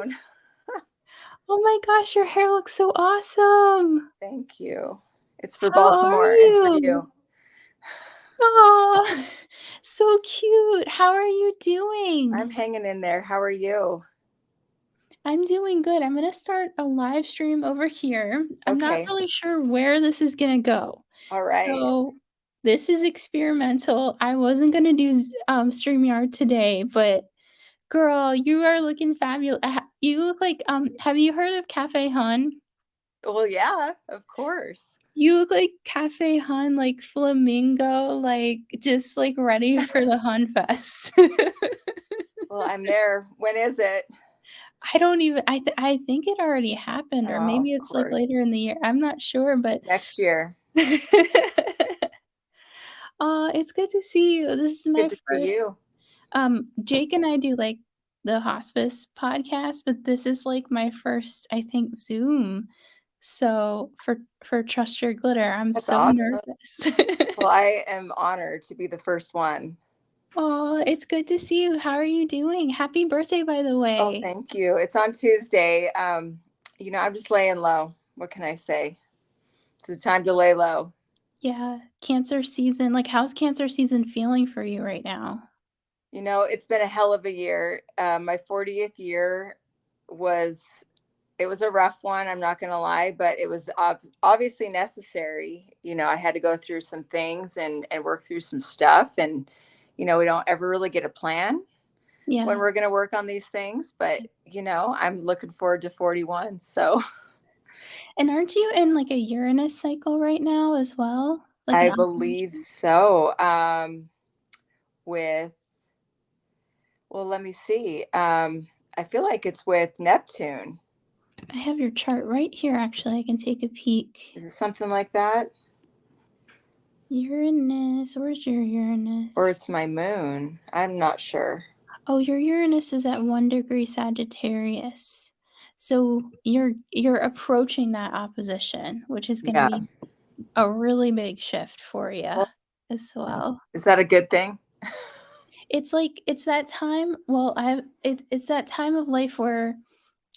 phone. Oh my gosh, your hair looks so awesome. Thank you. It's for How are Baltimore and for you? you. Oh, so cute. How are you doing? I'm hanging in there. How are you? I'm doing good. I'm going to start a live stream over here. I'm not Okay. really sure where this is going to go. All right. So, this is experimental. I wasn't going to do StreamYard today, but girl, you are looking fabulous. You look like have you heard of Cafe Hun? Well, yeah, of course. You look like Cafe Hun, like flamingo, like just like ready for the Hun Fest. Well, I'm there. When is it? I don't even I think it already happened or Oh, of maybe it's like course. later in the year. I'm not sure, but Next year. it's good to see you. This is Good my to see first you. Jake and I do like the hospice podcast, but this is like my first, I think, Zoom. So for Trust Your Glitter, I'm That's so awesome. nervous. Well, I am honored to be the first one. Oh, it's good to see you. How are you doing? Happy birthday, by the Oh, way. thank you. It's on Tuesday. I'm just laying low. What can I say? It's the time to lay low. Yeah, cancer season. Like, how's cancer season feeling for you right now? It's been a hell of a year. My 40th year was it was a rough one, I'm not going to lie, but it was obviously necessary. I had to go through some things and work through some stuff, and we don't ever really get a plan when Yeah. we're going to work on these things, but I'm looking forward to 41. So And aren't you in like a Uranus cycle right now as well? Like I an believe opposition? so. With Well, let me see. I feel like it's with Neptune. I have your chart right here, actually. I can take a peek. Is it something like that? Uranus. Where's your Or Uranus? it's my moon? I'm not sure. Oh, your Uranus is at 1 degree Sagittarius. So you're approaching that opposition, which is going to Yeah. be a really big shift for you Well, as well. is that a good thing? It's like it's that time, well, it's that time of life where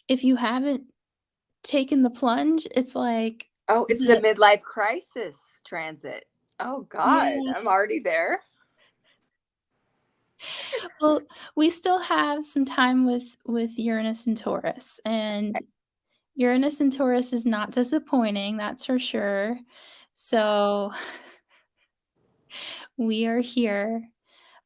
if you haven't taken the plunge, it's like Oh, it's the the midlife crisis transit. Oh God, yeah. I'm already there. Well, we still have some time with Uranus and Taurus, and Uranus and Taurus is not disappointing, that's for sure. So, we are here.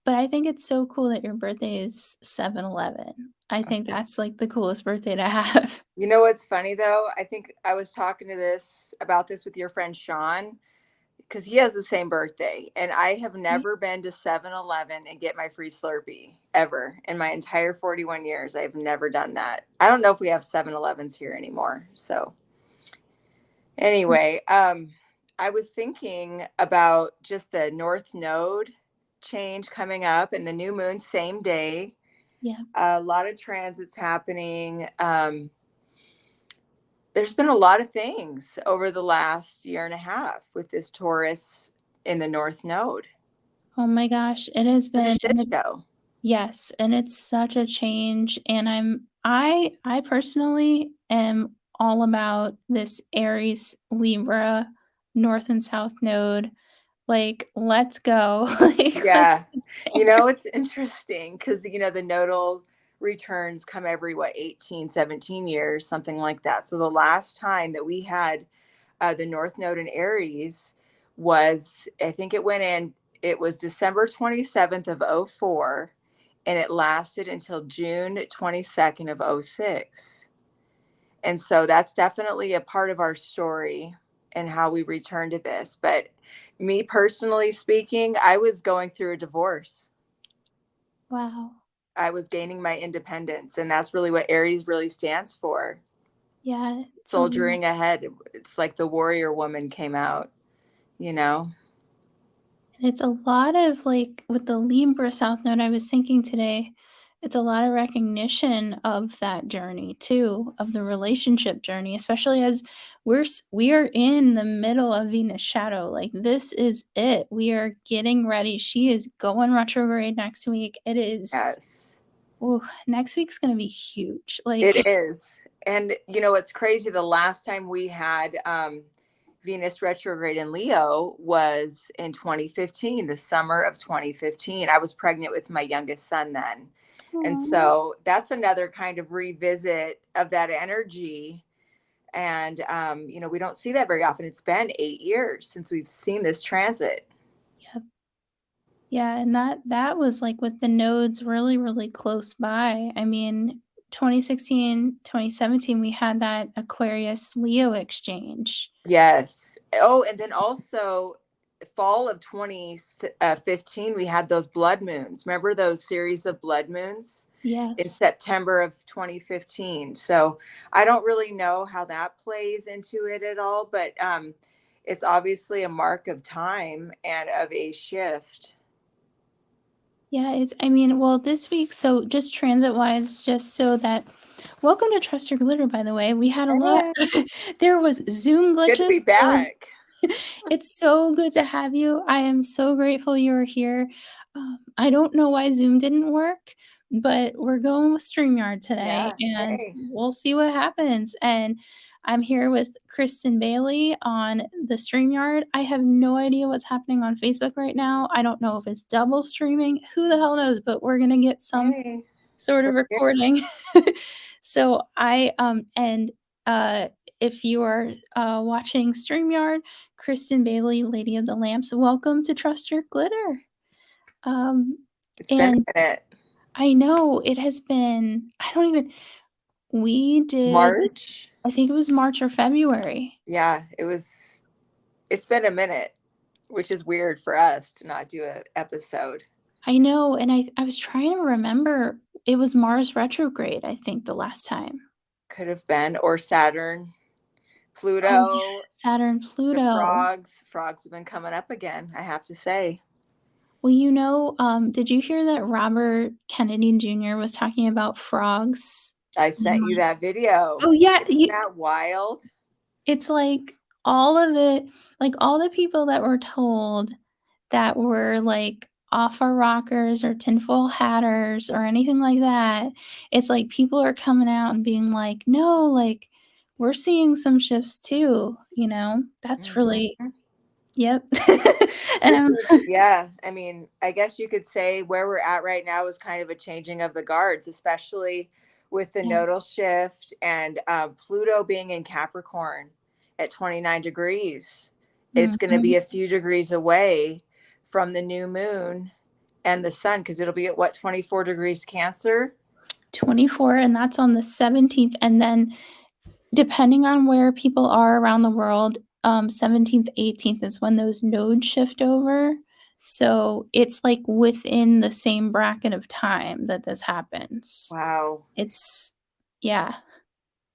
But I think it's so cool that your birthday is 7/11. I think that's, like, the coolest birthday to have. You know what's funny though? I think I was talking to this about this with your friend Sean because he has the same birthday, and I have never been to 7-Eleven and get my free Slurpee ever in my entire 41 years. I've never done that. I don't know if we have 7-Elevens here anymore. So anyway, I was thinking about just the North Node change coming up and the new moon same day. Yeah. A lot of transits happening. There's been a lot of things over the last year and a half with this Taurus in the North Node. Oh my gosh, it has Been a been shit show. yes, and it's such a change, and I personally am all about this Aries, Libra, North and South node. Like, let's go. Like, let's Yeah. get there. It's interesting because, the nodal returns come every, 18, 17 years, something like that. So the last time that we had the North Node in Aries was, I think it was December 27th of '04, and it lasted until June 22nd of '06. And so that's definitely a part of our story and how we return to this. But me personally speaking, I was going through a divorce. Wow. I was gaining my independence, and that's really what Aries really stands for. Yeah, it's a lot. Soldiering ahead. It's like the warrior woman came out, you know? And it's a lot of, like, with the Libra South node, I was thinking today, it's a lot of recognition of that journey too, of the relationship journey, especially as we are in the middle of Venus shadow. Like, this is it. We are getting ready. She is going retrograde next week. It is Yes. Ooh, next week's gonna be huge. Like, It is. And you know, it's crazy. The last time we had Venus retrograde in Leo was in 2015, the summer of 2015. I was pregnant with my youngest son then. And aw. so that's another kind of revisit of that energy. And, you know, we don't see that very often. It's been 8 years since we've seen this transit. Yep. Yeah, and that was, like, with the nodes really, really close by. I mean, 2016, 2017, we had that Aquarius-Leo exchange. Yes. Oh, and then also fall of 2015, we had those blood moons. Remember those series of blood moons in Yes. September of 2015? So I don't really know how that plays into it at all, but it's obviously a mark of time and of a shift. Yeah, it's I mean, well, this week, so just transit-wise, just so that welcome to Trust Your Glitter, by the way. We had a lot Hey, there was Zoom good to glitches, be so back. it's so good to have you. I am so grateful you're here. I don't know why Zoom didn't work, but we're going with StreamYard today, Yeah. and Hey. we'll see what happens. And I'm here with Kristen Bailey on the StreamYard. I have no idea what's happening on Facebook right now. I don't know if it's double streaming. Who the hell knows? But we're gonna get some Hey. sort We're of here. recording. So and uh if you are watching StreamYard, Kristen Bailey, Lady of the Lamps, welcome to Trust Your Glitter. Um It's been and a minute. I know it has been I don't even we did March. I think it was March or February. Yeah, it's been a minute, which is weird for us to not do an episode. I know, and I was trying to remember. It was Mars retrograde, I think, the last time. Could have been, or Saturn, Oh yeah, Pluto, Saturn, the Pluto. frogs. Frogs have been coming up again, I have to say. Well, did you hear that Robert Kennedy Jr. was talking about frogs? I And I'm sent you like, that video. oh yeah, Isn't that wild? it's like all of it, like all the people that were told that were like off our rockers or tinfoil hatters or anything like that. It's like people are coming out and being like, no, like we're seeing some shifts too, That's really, Mhm. yep. And This I'm is, yeah. I mean, I guess you could say where we're at right now is kind of a changing of the guards, especially with the yeah. nodal shift and Pluto being in Capricorn at 29 degrees. It's going to Mhm. be a few degrees away from the new moon and the sun because it'll be at what, 24 degrees Cancer? 24, and that's on the 17th, and then depending on where people are around the world, 17th, 18th is when those nodes shift over. So it's like within the same bracket of time that this happens. Wow. It's yeah.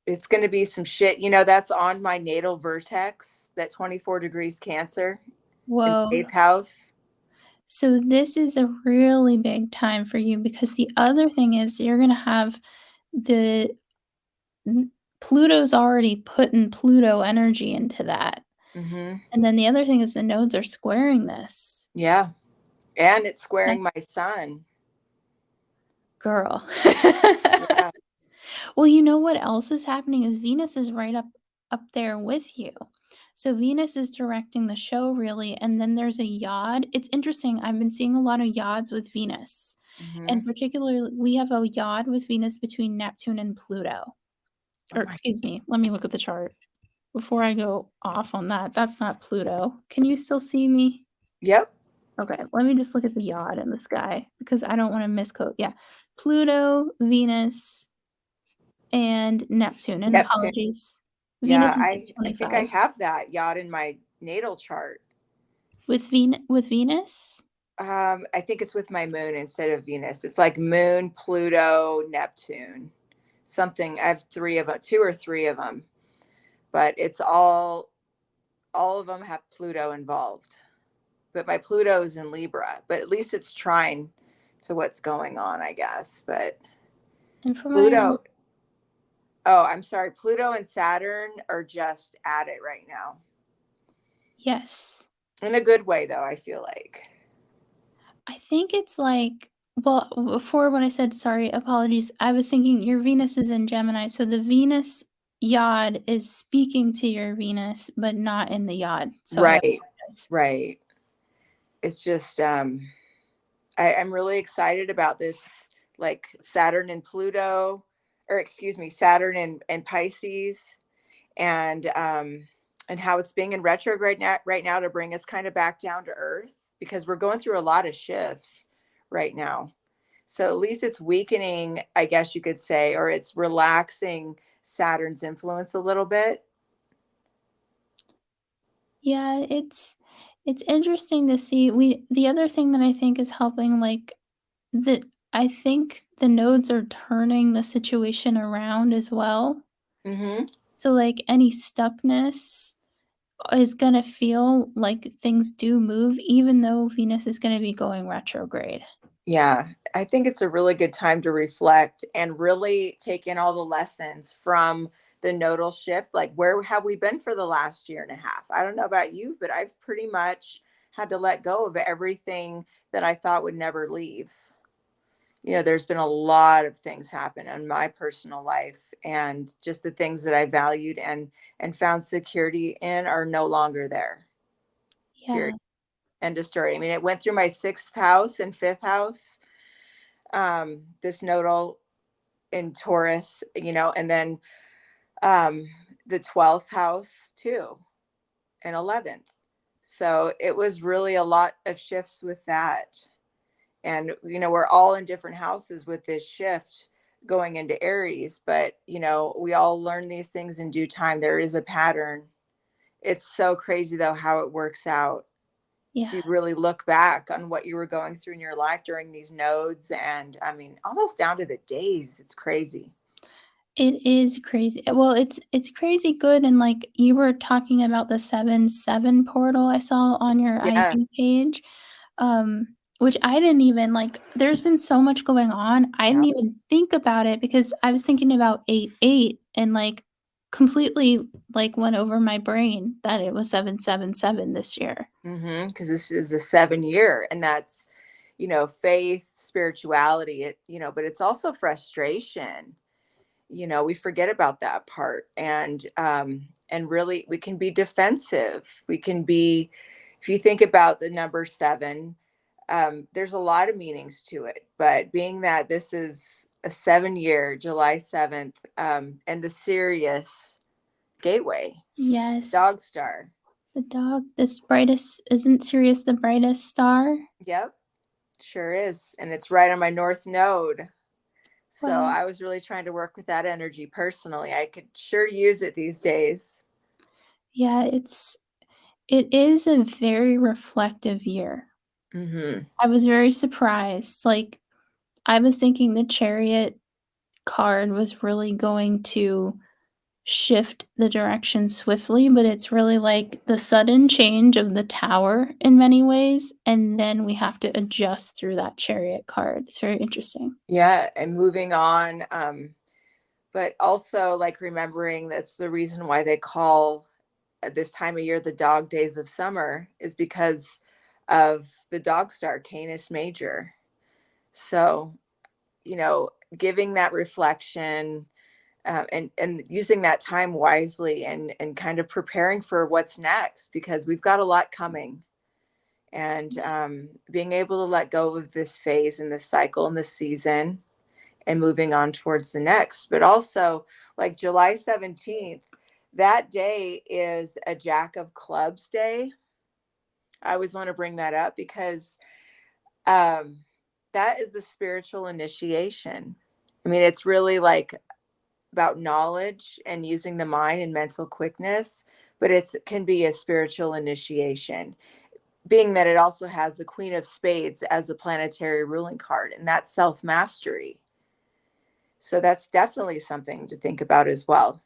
It's going to be some shit. You know, that's on my natal vertex, that 24 degrees Cancer in the Whoa. eighth house. So this is a really big time for you because the other thing is you're gonna have the n Pluto's already putting Pluto energy into that. Hmm. And then the other thing is the nodes are squaring this. Yeah. And it's squaring That's my sun. girl. Yeah. Well, you know what else is happening is Venus is right up there with you. So Venus is directing the show really, and then there's a yod. It's interesting. I've been seeing a lot of yods with Venus. Hmm. And particularly we have a yod with Venus between Neptune and Pluto. Oh Or my. excuse me, let me look at the chart before I go off on that. That's not Pluto. Can you still see me? Yep. Okay, let me just look at the yod in the sky because I don't want to misquote. Yeah. Pluto, Venus, and Neptune, and Neptune. apologies. Yeah. Venus is at I think I 25. have that yacht in my natal chart. With Venus? I think it's with my moon instead of Venus. It's like moon, Pluto, Neptune, something. I have three of them, two or three of them, but it's all of them have Pluto involved. But my Pluto is in Libra, but at least it's trying to what's going on, I guess. But And for my Pluto, oh, I'm sorry, Pluto and Saturn are just at it right now. yes. In a good way, though, I feel like. I think it's like Well, before when I said sorry, apologies, I was thinking your Venus is in Gemini, so the Venus yod is speaking to your Venus, but not in the yod. So I Right, apologize. right. It's just I'm really excited about this, like Saturn and Pluto, or excuse me, Saturn and Pisces, and how it's being in retrograde right now to bring us kind of back down to earth, because we're going through a lot of shifts right now. So at least it's weakening, I guess you could say, or it's relaxing Saturn's influence a little bit. Yeah, it's interesting to see. The other thing that I think is helping, like, the I think the nodes are turning the situation around as well. Mm-hmm. So, like, any stuckness is gonna feel like things do move even though Venus is gonna be going retrograde. Yeah, I think it's a really good time to reflect and really take in all the lessons from the nodal shift. Like, where have we been for the last year and a half? I don't know about you, but I've pretty much had to let go of everything that I thought would never leave. There's been a lot of things happen in my personal life, and just the things that I valued and found security in are no longer there. Yeah. Period. End of story. I mean, it went through my sixth house and fifth house, this nodal in Taurus, and then um, the 12th house too, and 11th. So it was really a lot of shifts with that. And, we're all in different houses with this shift going into Aries, but, we all learn these things in due time. There is a pattern. It's so crazy, though, how it works out. If Yeah. you really look back on what you were going through in your life during these nodes, and I mean, almost down to the days, it's crazy. It is crazy. Well, it's crazy good, and, like, you were talking about the 7-7 portal I saw on your Yeah. IG page, which I didn't even, like, there's been so much going on, I didn't Yeah. even think about it because I was thinking about 8-8 and, like, completely, like, went over my brain that it was 7-7-7 this year. Because this is a 7 year, and that's, faith, spirituality, but it's also frustration. We forget about that part. And really we can be defensive. We can be, if you think about the number seven, there's a lot of meanings to it, but being that this is a 7 year, July 7th, and the Sirius gateway, Yes. dog star. The dog, this brightest isn't Sirius the brightest star? Yep, sure is. And it's right on my north node. So Wow. I was really trying to work with that energy personally. I could sure use it these days. Yeah, it is a very reflective year. Hmm. I was very surprised, like, I was thinking the Chariot card was really going to shift the direction swiftly, but it's really like the sudden change of the Tower in many ways, and then we have to adjust through that Chariot card. It's very interesting. Yeah, and moving on. But also, like, remembering that's the reason why they call this time of year the dog days of summer, is because of the dog star Canis Major. So, giving that reflection, and using that time wisely, and kind of preparing for what's next, because we've got a lot coming. And being able to let go of this phase and this cycle and this season, and moving on towards the next. But also, like July 17th, that day is a Jack of Clubs day. I always want to bring that up because um, that is the spiritual initiation. I mean, it's really like about knowledge and using the mind and mental quickness, but it can be a spiritual initiation, being that it also has the Queen of Spades as the planetary ruling card, and that's self mastery. So that's definitely something to think about as well.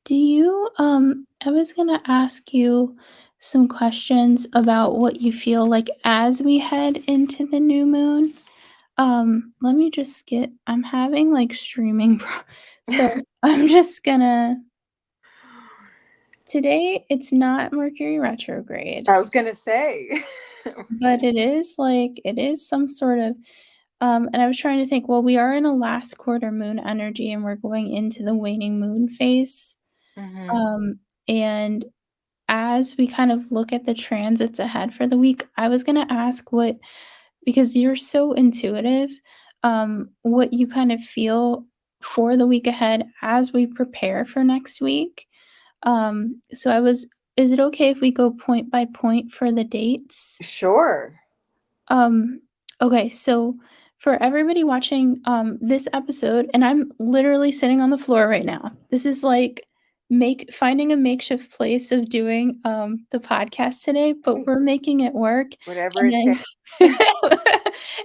Do you I was going to ask you some questions about what you feel like as we head into the new moon. Let me just get I'm having, like, streaming so I'm just gonna today, it's not Mercury retrograde. I was going to say. But it is some sort of, and I was trying to think, well, we are in a last quarter moon energy and we're going into the waning moon phase. Hmm. Um, and as we kind of look at the transits ahead for the week, I was gonna ask what, because you're so intuitive, what you kind of feel for the week ahead as we prepare for next week. So I was Is it okay if we go point by point for the dates? Sure. Um, okay, so for everybody watching this episode, and I'm literally sitting on the floor right now. This is like make finding a makeshift place of doing the podcast today, but we're making it work. Whatever And it takes. then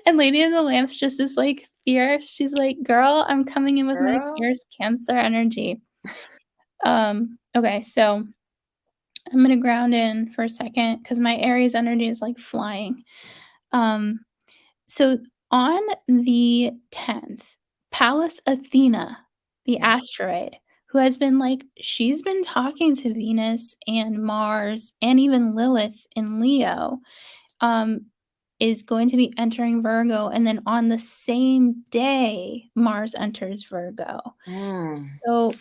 and Lady of the Lamps just is like fierce. She's like, girl, I'm coming in with my Girl. fierce cancer energy. Okay, so I'm gonna ground in for a second because my Aries energy is like flying. Um, so on the 10th, Pallas Athena, the Yeah. asteroid, who has been like, she's been talking to Venus and Mars and even Lilith in Leo, um, is going to be entering Virgo. And then on the same day, Mars enters Virgo. Mm. So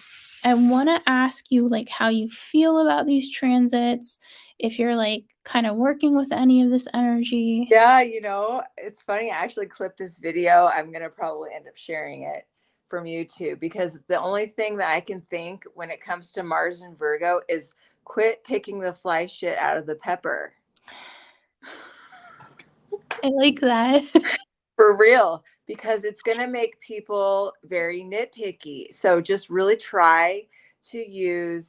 I want to ask you like how you feel about these transits, if you're like kind of working with any of this energy. Yeah, it's funny. I actually clipped this video. I'm going to probably end up sharing it from YouTube because the only thing that I can think when it comes to Mars and Virgo is quit picking the fly shit out of the pepper. I like that. For real, because it's going to make people very nitpicky. So just really try to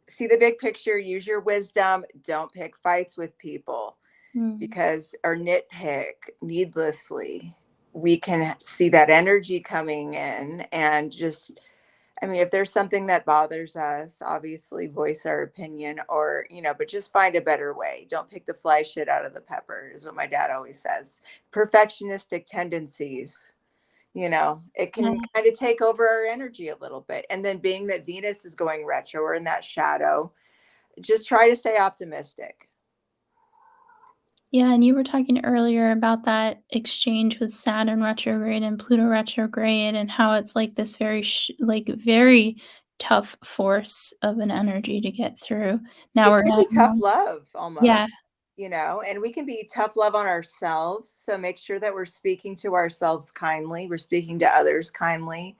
see the big picture, use your wisdom, don't pick fights with people Mm. because or nitpick needlessly. We can see that energy coming in and just, I mean, if there's something that bothers us, obviously voice our opinion or, but just find a better way. Don't pick the fly shit out of the pepper, is what my dad always says. Perfectionistic tendencies, it Yeah. can kind of take over our energy a little bit. And then being that Venus is going retro or in that shadow, just try to stay optimistic. Yeah, and you were talking earlier about that exchange with Saturn retrograde and Pluto retrograde and how it's like this very like very tough force of an energy to get through. Now It we're could be heading tough on. love Yeah. almost, and we can be tough love on ourselves. So make sure that we're speaking to ourselves kindly, we're speaking to others kindly.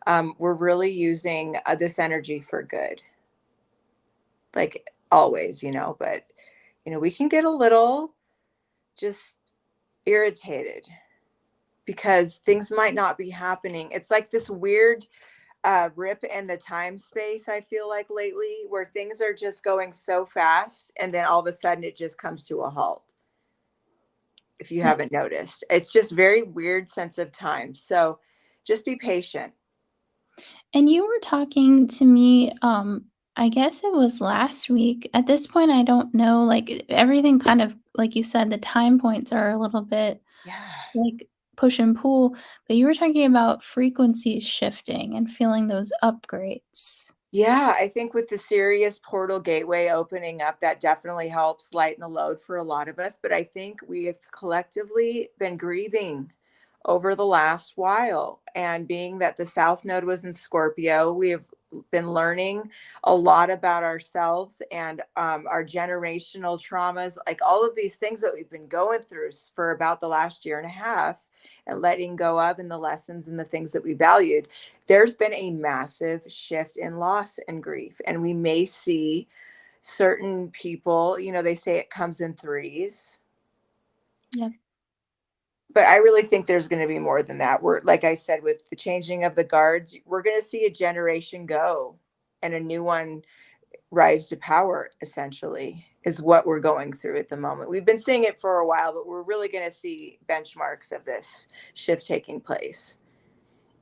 We're really using this energy for good, like always, but, we can get a little just irritated because things might not be happening. It's like this weird rip in the time space, I feel like lately, where things are just going so fast and then all of a sudden it just comes to a halt. If you Yeah. haven't noticed, it's just very weird sense of time. So just be patient. And you were talking to me, I guess it was last week. At this point, I don't know, like everything kind of, like you said, the time points are a little bit Yeah. like push and pull, but you were talking about frequencies shifting and feeling those upgrades. Yeah, I think with the Sirius portal gateway opening up, that definitely helps lighten the load for a lot of us. But I think we have collectively been grieving over the last while. And being that the South Node was in Scorpio, we have been learning a lot about ourselves and our generational traumas, like all of these things that we've been going through for about the last year and a half and letting go of, and the lessons and the things that we valued. There's been a massive shift in loss and grief. And we may see certain people, they say it comes in threes, Yep. but I really think there's going to be more than that. We're, like I said, with the changing of the guards, we're going to see a generation go and a new one rise to power, essentially, is what we're going through at the moment. We've been seeing it for a while, but we're really going to see benchmarks of this shift taking place.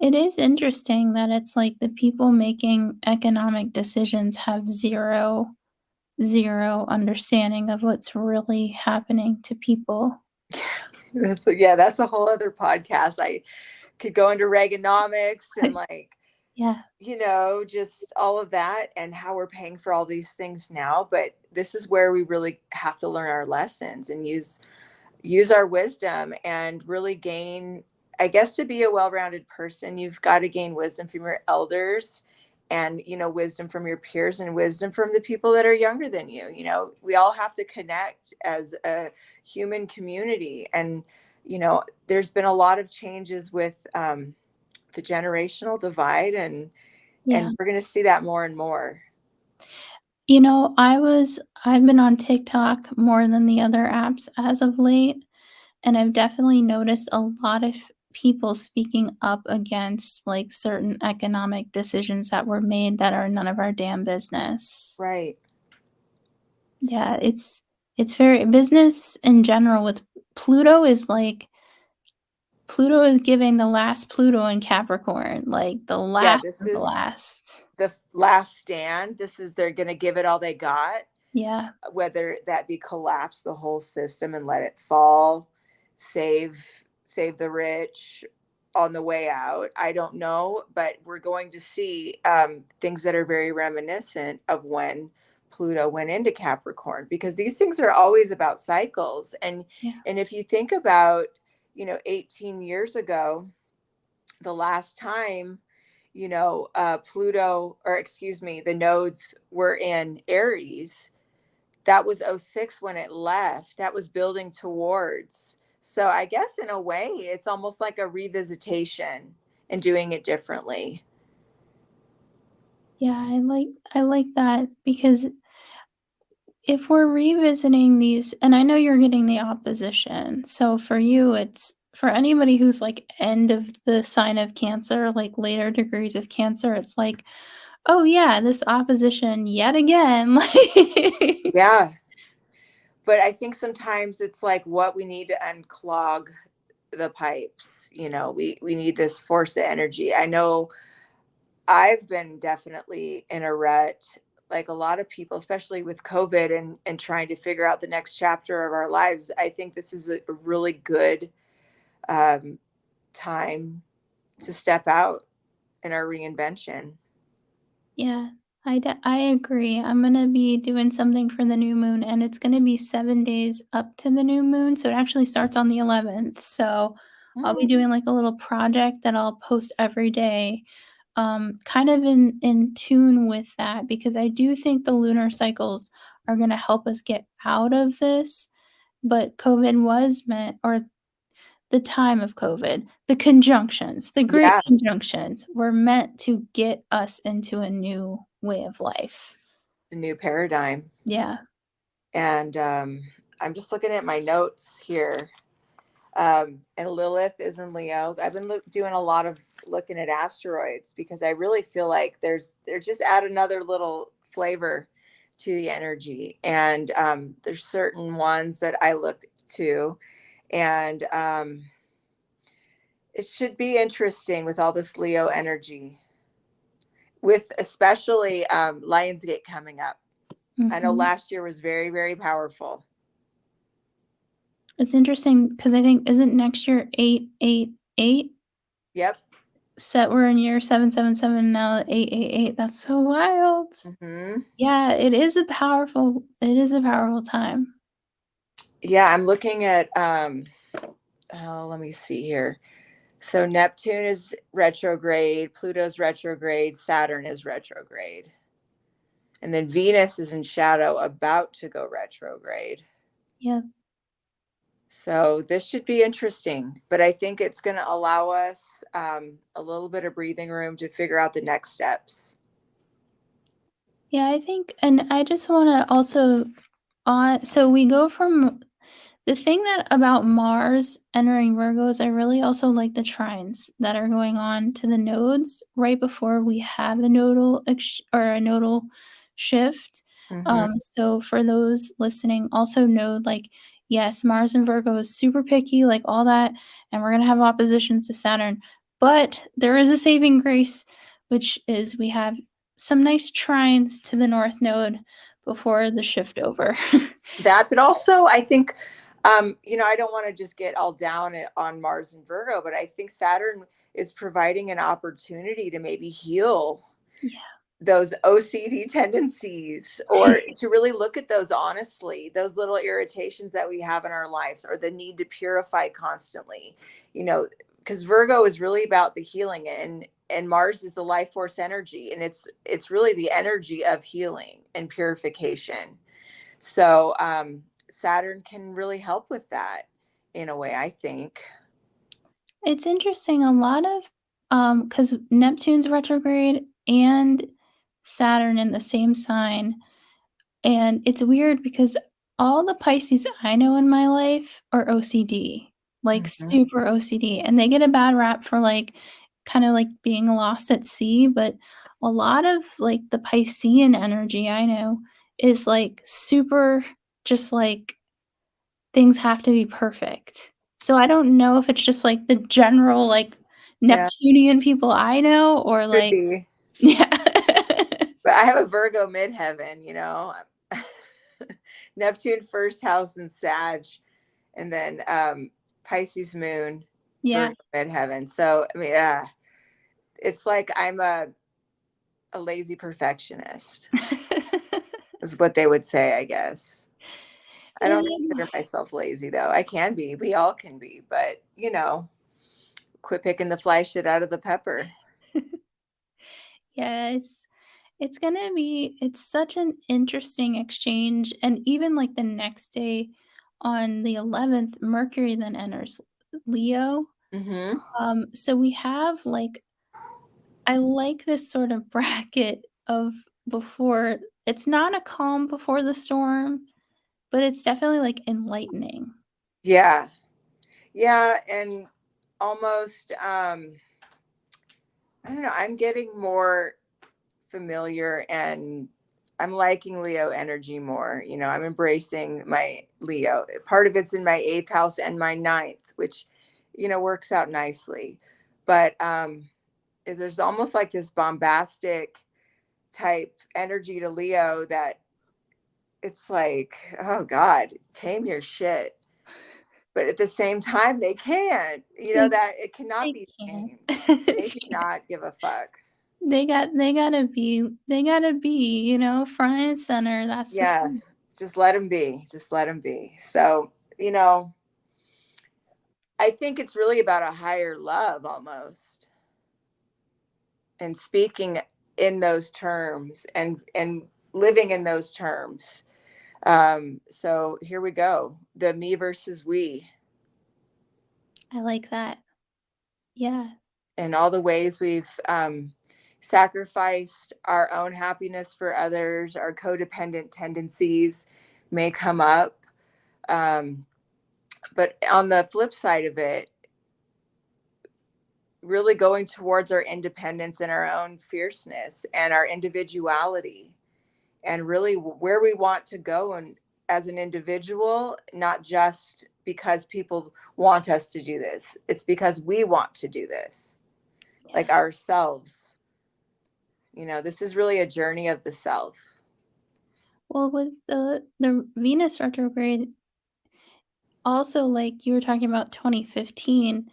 It is interesting that it's like the people making economic decisions have zero understanding of what's really happening to people. That's a whole other podcast. I could go into Reaganomics and like, Yeah. just all of that and how we're paying for all these things now. But this is where we really have to learn our lessons and use use our wisdom and really gain, I guess, to be a well-rounded person, you've got to gain wisdom from your elders and, wisdom from your peers and wisdom from the people that are younger than you. We all have to connect as a human community. And, there's been a lot of changes with the generational divide, and Yeah. we're going to see that more and more. I've been on TikTok more than the other apps as of late, and I've definitely noticed a lot of people speaking up against like certain economic decisions that were made that are none of our damn business. Right. Yeah, it's very business in general with Pluto is like Pluto is giving the last Pluto in Capricorn, like the Yeah, last this of the is last. the last stand. This is, they're going to give it all they got, Yeah. whether that be collapse the whole system and let it fall, save the rich on the way out. I don't know, but we're going to see things that are very reminiscent of when Pluto went into Capricorn, because these things are always about cycles. And Yeah. if you think about, 18 years ago, the last time, Pluto, or excuse me, the nodes were in Aries, that was '06 when it left. That was building towards. So I guess in a way, it's almost like a revisitation and doing it differently. Yeah, I like that because if we're revisiting these and I know you're getting the opposition. So for you, it's for anybody who's like end of the sign of Cancer, like later degrees of Cancer, it's like, "Oh yeah, this opposition yet again." Like Yeah. But I think sometimes it's like what we need to unclog the pipes. We need this force of energy. I know I've been definitely in a rut, like a lot of people, especially with COVID and trying to figure out the next chapter of our lives. I think this is a really good um, time to step out in our reinvention. Yeah, I agree. I'm gonna be doing something for the new moon, and it's gonna be 7 days up to the new moon, so it actually starts on the 11th. So I'll be Mm. doing like a little project that I'll post every day, kind of in tune with that because I do think the lunar cycles are gonna help us get out of this. But COVID was meant, or the time of COVID, the conjunctions, the great Yeah, conjunctions were meant to get us into a new way of life. the new paradigm. Yeah. And I'm just looking at my notes here. And Lilith is in Leo. I've been doing a lot of looking at asteroids because I really feel like they're just add another little flavor to the energy. And there's certain ones that I look to, and it should be interesting with all this Leo energy, with especially Lionsgate coming up. I know Mhm. last year was very, very powerful. It's interesting because I think isn't next year 888? Yep. Set we're in year 777 now 888. That's so wild. Hmm. Yeah, it is a powerful time. Yeah, I'm looking at oh, let me see here. So Neptune is retrograde, Pluto's retrograde, Saturn is retrograde. And then Venus is in shadow about to go retrograde. Yeah. So this should be interesting, but I think it's going to allow us a little bit of breathing room to figure out the next steps. Yeah, I think and I just wanna also on so we go from the thing that about Mars entering Virgo is I really also like the trines that are going on to the nodes right before we have a a nodal shift. Hmm. So for those listening, also know like yes, Mars and Virgo is super picky, like all that, and we're gonna have oppositions to Saturn, but there is a saving grace, which is we have some nice trines to the North Node before the shift over. That, but also I think, I don't want to just get all down on Mars and Virgo, but I think Saturn is providing an opportunity to maybe heal Yeah. those OCD tendencies, or to really look at those honestly, those little irritations that we have in our lives, or the need to purify constantly, you know, because Virgo is really about the healing, and Mars is the life force energy, and it's really the energy of healing and purification. So Saturn can really help with that in a way, I think. It's interesting, a lot of, because Neptune's retrograde and Saturn in the same sign, and it's weird because all the Pisces I know in my life are OCD, like, Mhm. super OCD, and they get a bad rap for, like, kinda, like, being lost at sea, but a lot of, like, the Piscean energy I know is, like, super just, like, things have to be perfect. So I don't know if it's just, like, the general, like, Yeah, Neptunian people I know or, could like be. yeah. But I have a Virgo midheaven, you know. Neptune first house in Sag, and then Pisces moon, Yeah. Virgo midheaven. So I mean, it's like I'm a lazy perfectionist, is what they would say, I guess. I Is don't it consider myself lazy though. I can be. We all can be, but quit picking the fly shit out of the pepper. Yeah, it's gonna be it's such an interesting exchange, and even, like, the next day on the 11th, Mercury then enters Leo. Mm-hmm. So we have, like I like this sort of bracket of before it's not a calm before the storm, but it's definitely, like, enlightening. Yeah. Yeah. And almost I don't know, I'm getting more familiar, and I'm liking Leo energy more. I'm embracing my Leo. Part of it's in my eighth house and my ninth, which, works out nicely. But there's almost like this bombastic type energy to Leo that it's like, oh God, tame your shit. But at the same time, they can't, They that it cannot they be can't. tamed. They do not give a fuck. They gotta be, front and center, that's the Yeah, thing. just let them be. Just let them be. So, you know, I think it's really about a higher love almost, and speaking in those terms, and living in those terms. So here we go. The me versus we, I like that. Yeah. and all the ways we've sacrificed our own happiness for others, our codependent tendencies may come up. Um, but on the flip side of it, really going towards our independence and our own fierceness and our individuality, and really where we want to go, and as an individual, not just because people want us to do this, it's because we want to do this, Yeah. like ourselves. This is really a journey of the self. Well, with the Venus retrograde, also, like, you were talking about 2015,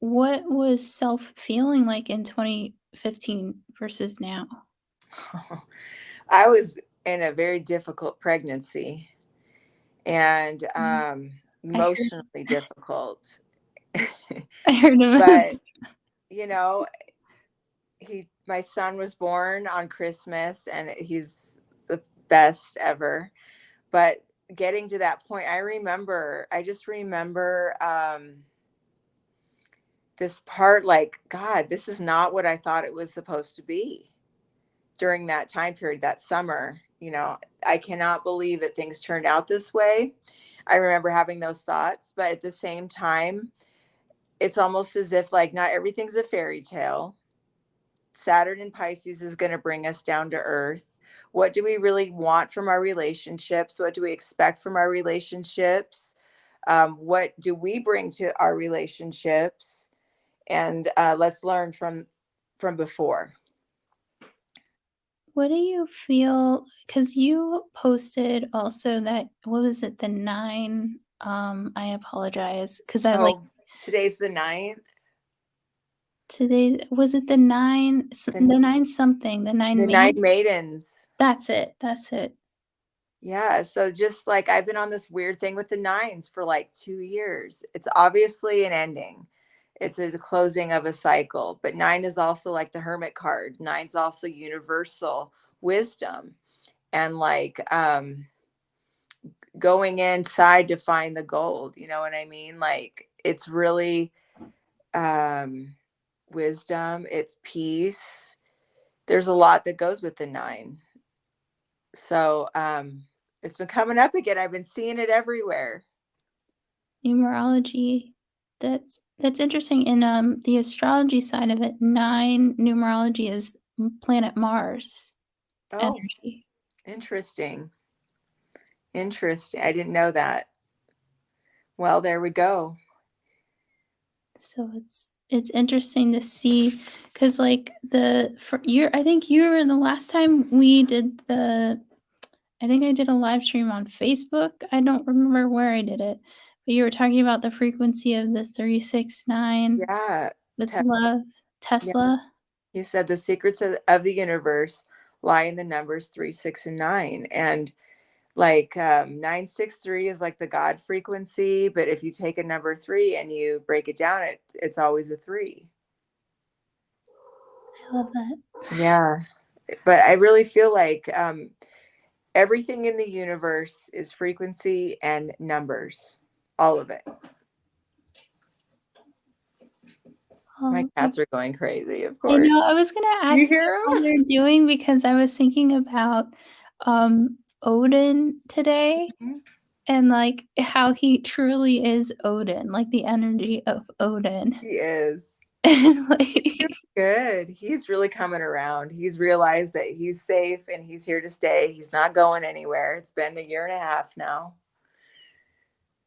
what was self feeling like in 2015 versus now? I was in a very difficult pregnancy, and Mm, I heard emotionally difficult. I heard of But you know my son was born on Christmas, and he's the best ever. But getting to that point, I just remember this part, like, God, this is not what I thought it was supposed to be during that time period, that summer. I cannot believe that things turned out this way. I remember having those thoughts, but at the same time, it's almost as if, like, not everything's a fairy tale. Saturn in Pisces is going to bring us down to earth. What do we really want from our relationships? What do we expect from our relationships? What do we bring to our relationships? And let's learn from before. What do you feel? Because you posted also that what was it, the 9, I apologize, because I, like Oh, today's the ninth. Today was it the 9 The, the 9 something, the 9 the Nine Maid? Maidens. That's it, that's it. Yeah, so just like I've been on this weird thing with the nines for like 2 years. It's obviously an ending. It's a closing of a cycle, but nine is also like the hermit card. Nine's also universal wisdom and like going inside to find the gold, you know what I mean? Like it's really um wisdom, it's peace. There's a lot that goes with the nine. So it's been coming up again. I've been seeing it everywhere. Numerology. That's interesting. In, the astrology side of it, 9 numerology is planet Mars Oh, energy. interesting. Interesting. I didn't know that. Well, there we go. So it's interesting to see, because like, for you I think you were the last time we did I think I did a live stream on Facebook. I don't remember where I did it, but you were talking about the frequency of the 369 Yeah. with Te- love, yeah. Tesla. He said the secrets of the universe lie in the numbers 3, 6, and 9. And like 963 is like the God frequency. But if you take a number three and you break it down, it's always a three. I love that. Yeah. But I really feel like everything in the universe is frequency and numbers, all of it. My Oh, cats are going crazy, of I course. know, I was gonna You ask you hear how them? they're doing because I was thinking about, Odin today and, like, how he truly is Odin, like, the energy of Odin. He is. And, He's doing like good. He's really coming around. He's realized that he's safe and he's here to stay. He's not going anywhere. It's been a year and a half now.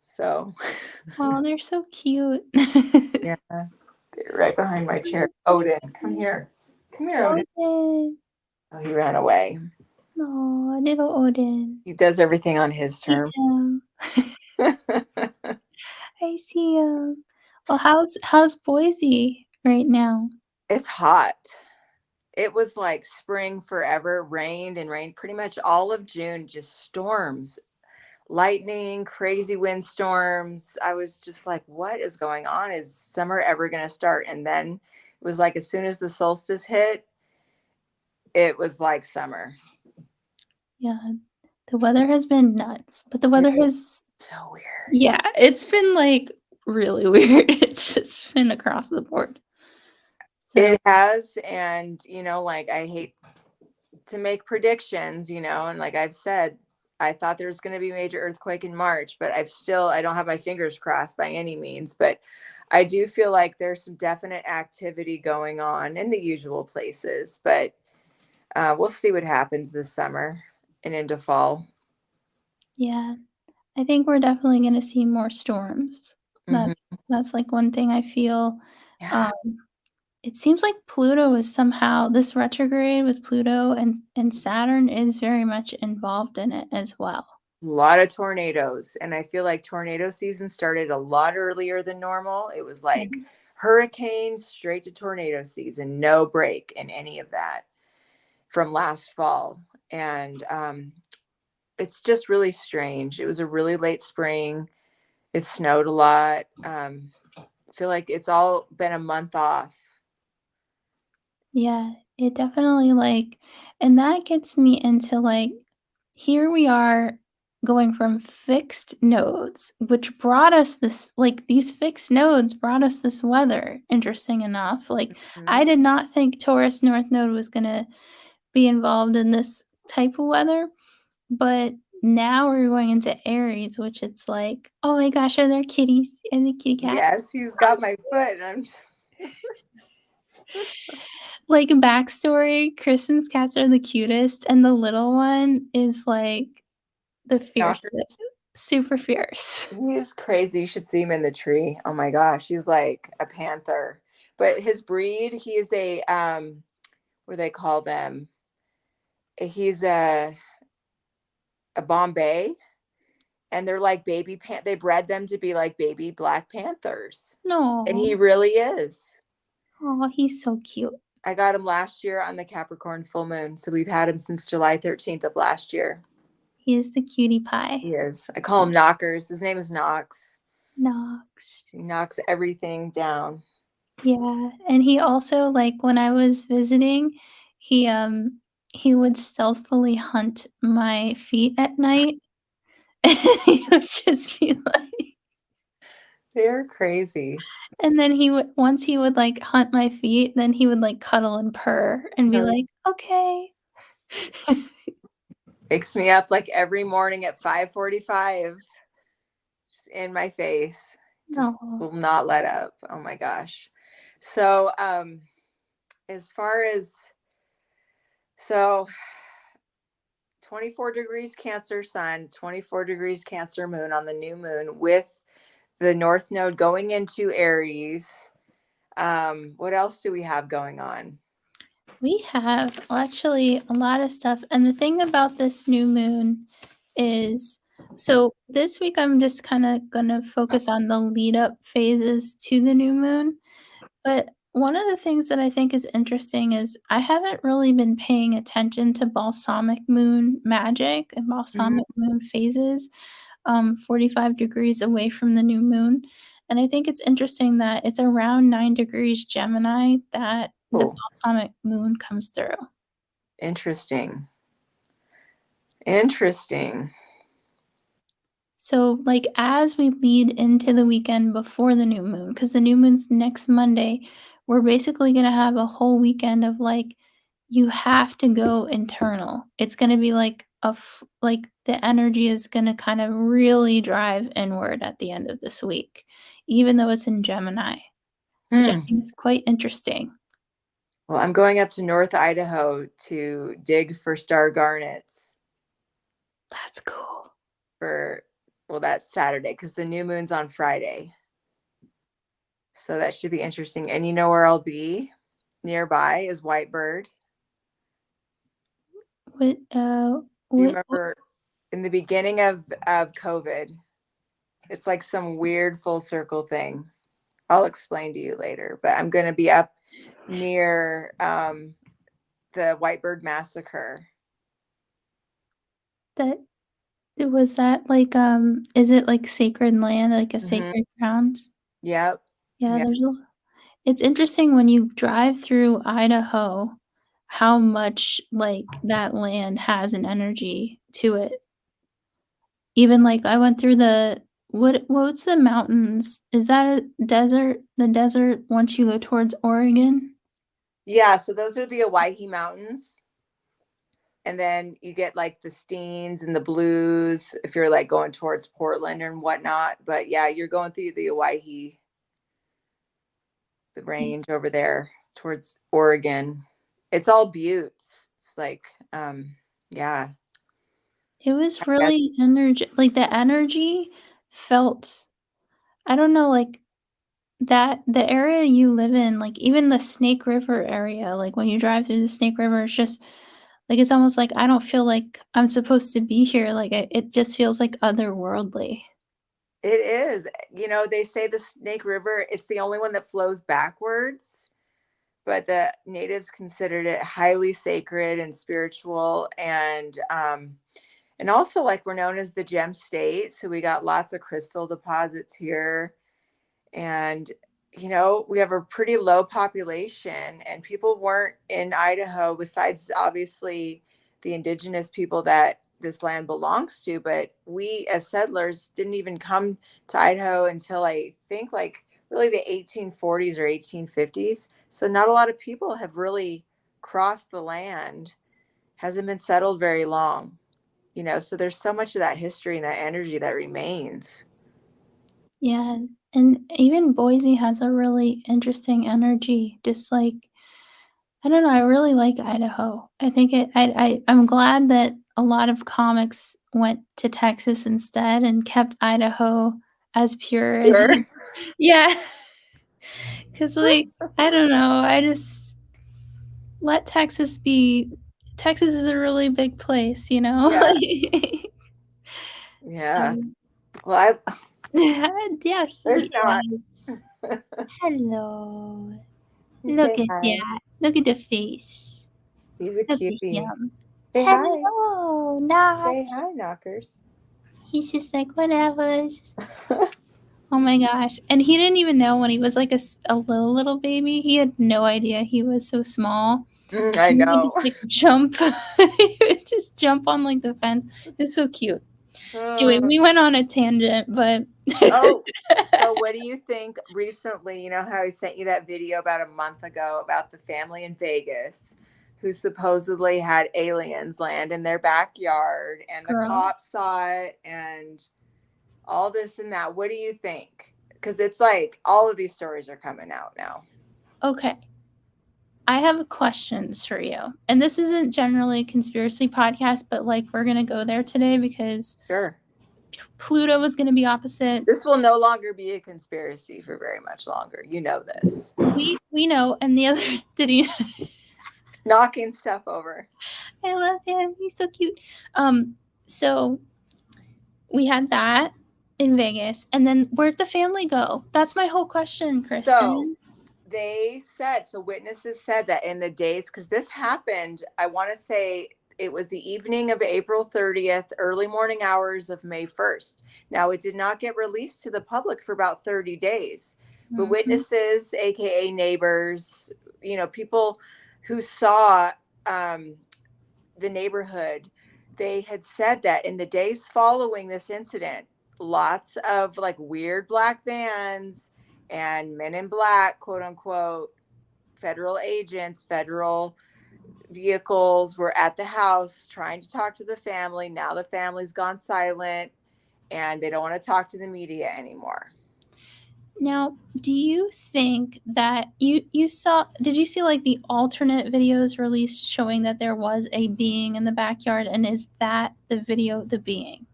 So, oh, they're so cute. yeah, they're right behind my chair. Odin, come here. Come here, Odin. Odin. Oh, he ran away. Aw, little Odin. He does everything on his See terms. him. I see him. Well, how's Boise right now? It's hot. It was like spring forever, rained and rained pretty much all of June, just storms, lightning, crazy windstorms. I was just like, what is going on? Is summer ever going to start? And then it was like, as soon as the solstice hit, it was like summer. Yeah, the weather has been nuts, but the It's weather has so weird. yeah, it's been, like, really weird. It's just been across the board. So It has. And, you know, like I hate to make predictions, you know, and like I've said, I thought there was going to be a major earthquake in March, but I don't have my fingers crossed by any means, but I do feel like there's some definite activity going on in the usual places, but we'll see what happens this summer and into fall. yeah, I think we're definitely gonna see more storms. Hmm. That's, like, one thing I feel, Yeah, um, it seems like Pluto is somehow this retrograde with Pluto and Saturn is very much involved in it as well. a lot of tornadoes. And I feel like tornado season started a lot earlier than normal. It was Yeah. like hurricanes straight to tornado season, no break in any of that from last fall. And it's just really strange. It was a really late spring. It snowed a lot. I feel like it's all been a month off. Yeah, it definitely, like, and that gets me into, like, here we are going from fixed nodes, which brought us this like, these fixed nodes brought us this weather, interesting enough. Like, Mhm. I did not think Taurus North Node was gonna be involved in this type of weather, but now we're going into Aries, which it's like, "Oh my gosh, are there kitties? Are there kitty cats?" Yes, he's got my foot. And I'm just Like, backstory, Kristen's cats are the cutest, and the little one is, like, the fiercest, knockers. super fierce. He's crazy. You should see him in the tree. Oh my gosh, he's like a panther. But his breed, he's a what do they call them? He's a Bombay, and they're like they bred them to be like baby black panthers. And No, he really is. Oh, he's so cute. I got him last year on the Capricorn full moon. So we've had him since July 13th of last year. He is the cutie pie. He is. I call him Knockers. His name is Knox. Knox. He knocks everything down. Yeah, and he also, like, when I was visiting, he would stealthily hunt my feet at night, and he would just be like They're crazy. and then once he would, like, hunt my feet, then he would, like, cuddle and purr and be Oh, like, "Okay." wakes me up like every morning at 5:45, just in my face. Just No. will not let up. Oh my gosh. So, as far as so 24 degrees Cancer sun, 24 degrees Cancer moon on the new moon with the North Node going into Aries. What else do we have going on? We have, well, actually a lot of stuff, and the thing about this new moon is so this week I'm just kinda gonna focus on the lead up phases to the new moon, but one of the things that I think is interesting is I haven't really been paying attention to balsamic moon magic and Mhm. balsamic moon phases, 45 degrees away from the new moon, and I think it's interesting that it's around 9 degrees Gemini that the Oh, balsamic moon comes through. interesting. Interesting. So, like, as we lead into the weekend before the new moon, because the new moon's next Monday, we're basically gonna have a whole weekend of like, you have to go internal. It's gonna be like like the energy is gonna kind of really drive inward at the end of this week, even though it's in Gemini, which I Hmm. think is quite interesting. Well, I'm going up to North Idaho to dig for star garnets That's cool. for, well, that's Saturday because the new moon's on Friday. So that should be interesting. And you know where I'll be nearby is Whitebird. What Do you what remember in the beginning of COVID? It's like some weird full circle thing. I'll explain to you later, but I'm going to be up near the Whitebird massacre. that was that like is it like sacred land, like a Hmm. sacred ground? Yep. Yeah, Yep. it's interesting when you drive through Idaho how much, like, that land has an energy to it. Even, like, I went through what's the mountains? Is that a desert? The desert once you go towards Oregon? Yeah. So those are the Owyhee Mountains. And then you get like the Steens and the Blues if you're like going towards Portland and whatnot. But yeah, you're going through the Owyhee, the Yeah. range over there towards Oregon. It's all buttes. It's like, yeah. It was really like, the energy felt I don't know, like, that the area you live in, like, even the Snake River area, like, when you drive through the Snake River, it's just like, it's almost like I don't feel like I'm supposed to be here, like, it just feels, like, otherworldly. It is. They say the Snake River, it's the only one that flows backwards, but the natives considered it highly sacred and spiritual, and also like we're known as the gem state, so we got lots of crystal deposits here. And we have a pretty low population, and people weren't in Idaho besides obviously the indigenous people that this land belongs to, but we as settlers didn't even come to Idaho until I think like really the 1840s or 1850s. So not a lot of people have really crossed the land, hasn't been settled very long. So there's so much of that history and that energy that remains. Yeah, and even Boise has a really interesting energy, just, like I don't know, I really like Idaho. I think I'm glad that a lot of comics went to Texas instead and kept Idaho as pure as Sure. Yeah, 'cause, like, I don't know, I just let Texas be Texas is a really big place, you know? Yeah. So Yeah. Well, yeah, there's he not. is. Hello. You Look say at hi. that. Look at the face. He's a Look at cutie. him. Say hi. Hello, Say Knox. hi, knockers. He's just like, whatever. Oh my gosh. And he didn't even know when he was like a little baby. He had no idea he was so small. I And he would know. just like jump. He would just jump on like the fence. It's so cute. Anyway, we went on a tangent, but Oh, so what do you think recently? You know how I sent you that video about a month ago about the family in Vegas who supposedly had aliens land in their backyard and the girl. cops saw it and all this and that. What do you think? Because it's like all of these stories are coming out now. Okay. I have questions for you. And this isn't generally a conspiracy podcast, but like we're going to go there today because Sure. Pluto is going to be opposite. This will no longer be a conspiracy for very much longer. You know this. We know. And the other, did he? Knocking stuff over. I love him. He's so cute. So we had that in Vegas. And then where'd the family go? That's my whole question, Kristen. So they said, so witnesses said that in the days, because this happened, I want to say it was the evening of April 30th, early morning hours of May 1st. Now, it did not get released to the public for about 30 days. But witnesses, AKA neighbors, you know, people who saw the neighborhood, they had said that in the days following this incident, lots of like weird black vans and men in black, quote unquote, federal agents, federal vehicles were at the house trying to talk to the family. Now the family's gone silent and they don't want to talk to the media anymore. Now, do you think that you saw, did you see like the alternate videos released showing that there was a being in the backyard, and is that the video, the being?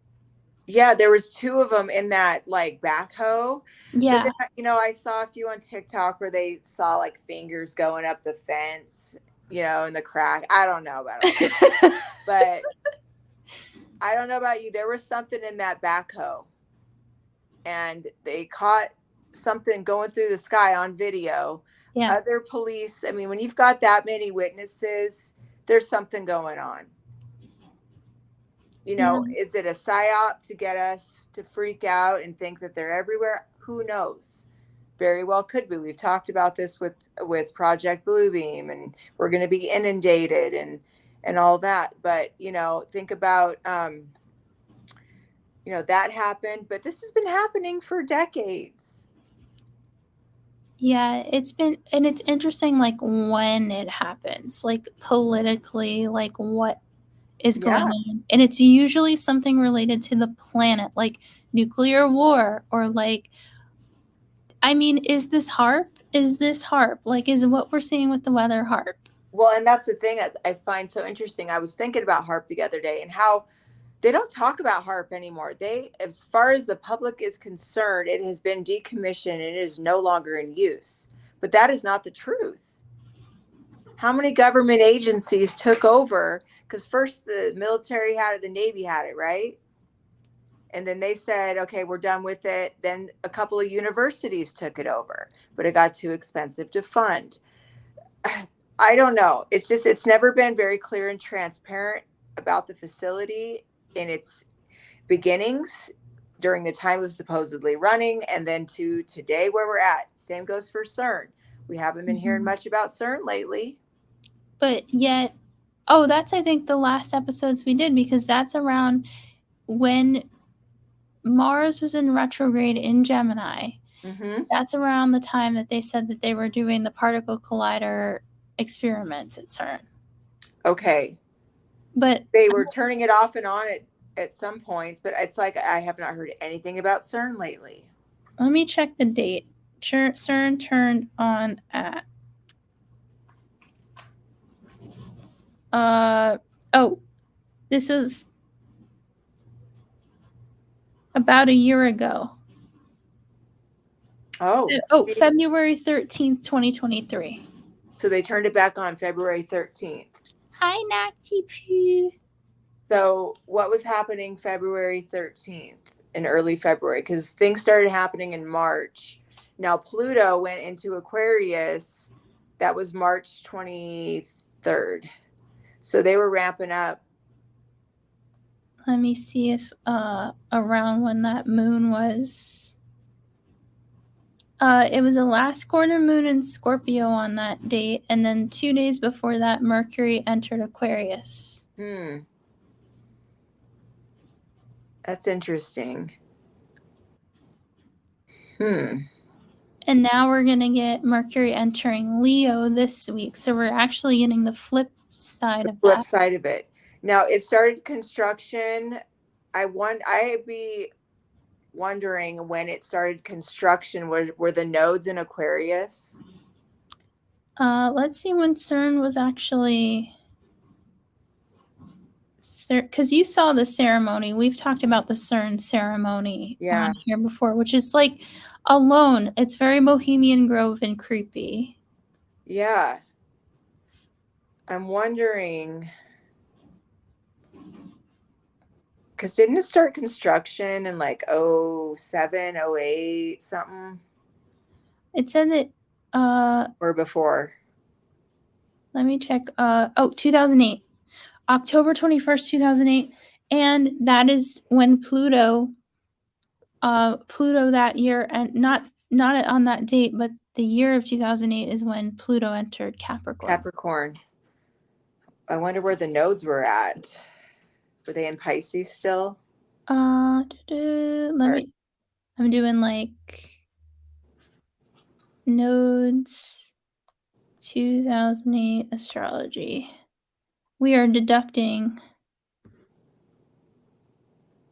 Yeah, there was two of them in that like backhoe. Yeah. But then, you know, I saw a few on TikTok where they saw like fingers going up the fence, you know, in the crack. I don't know about all that. But I don't know about you. There was something in that backhoe and they caught something going through the sky on video. Yeah. Other police, I mean, when you've got that many witnesses, there's something going on. You know, is it a psyop to get us to freak out and think that they're everywhere? Who knows? Very well could be. We've talked about this with Project Bluebeam, and we're going to be inundated and all that. But you know, think about you know, that happened, but this has been happening for decades. Yeah, it's been, and it's interesting like when it happens, like politically, like what is going on. And it's usually something related to the planet, like nuclear war, or like, I mean, is this HARP? Is this HARP? Like, is what we're seeing with the weather HARP? Well, and that's the thing that I find so interesting. I was thinking about HARP the other day and how they don't talk about HARP anymore. They, as far as the public is concerned, it has been decommissioned and it is no longer in use. But that is not the truth. How many government agencies took over? Because first the military had it, the Navy had it, right? And then they said, okay, we're done with it. Then a couple of universities took it over, but it got too expensive to fund. I don't know. It's just, it's never been very clear and transparent about the facility in its beginnings during the time of supposedly running, and then to today where we're at. Same goes for CERN. We haven't been hearing much about CERN lately. But yet, oh, that's, I think, the last episodes we did, because that's around when Mars was in retrograde in Gemini. That's around the time that they said that they were doing the particle collider experiments at CERN. Okay. But they were turning it off and on at some points, but it's like I have not heard anything about CERN lately. Let me check the date. CERN turned on at oh, this was about a year ago. February 13th, 2023. So they turned it back on February 13th. Hi, Nacty Poo. So what was happening February 13th in early February? Because things started happening in March. Now Pluto went into Aquarius That was March 23rd. So they were ramping up. Let me see if around when that moon was. It was a last quarter moon in Scorpio on that date, and then 2 days before that, Mercury entered Aquarius. That's interesting. And now we're going to get Mercury entering Leo this week. So we're actually getting the flip side of Flip that. side of it. Now it started construction. I'd be wondering when it started construction. Were the nodes in Aquarius? Let's see when CERN was actually. Because you saw the ceremony. We've talked about the CERN ceremony on here before, which is like alone. It's very Bohemian Grove and creepy. Yeah. I'm wondering, because didn't it start construction in like 07, 08, something? It said that or before. Let me check. 2008. October 21st, 2008. And that is when Pluto that year, and not on that date, but the year of 2008 is when Pluto entered Capricorn. I wonder where the nodes were at. Were they in Pisces still? I'm doing like nodes 2008 astrology. We are deducting.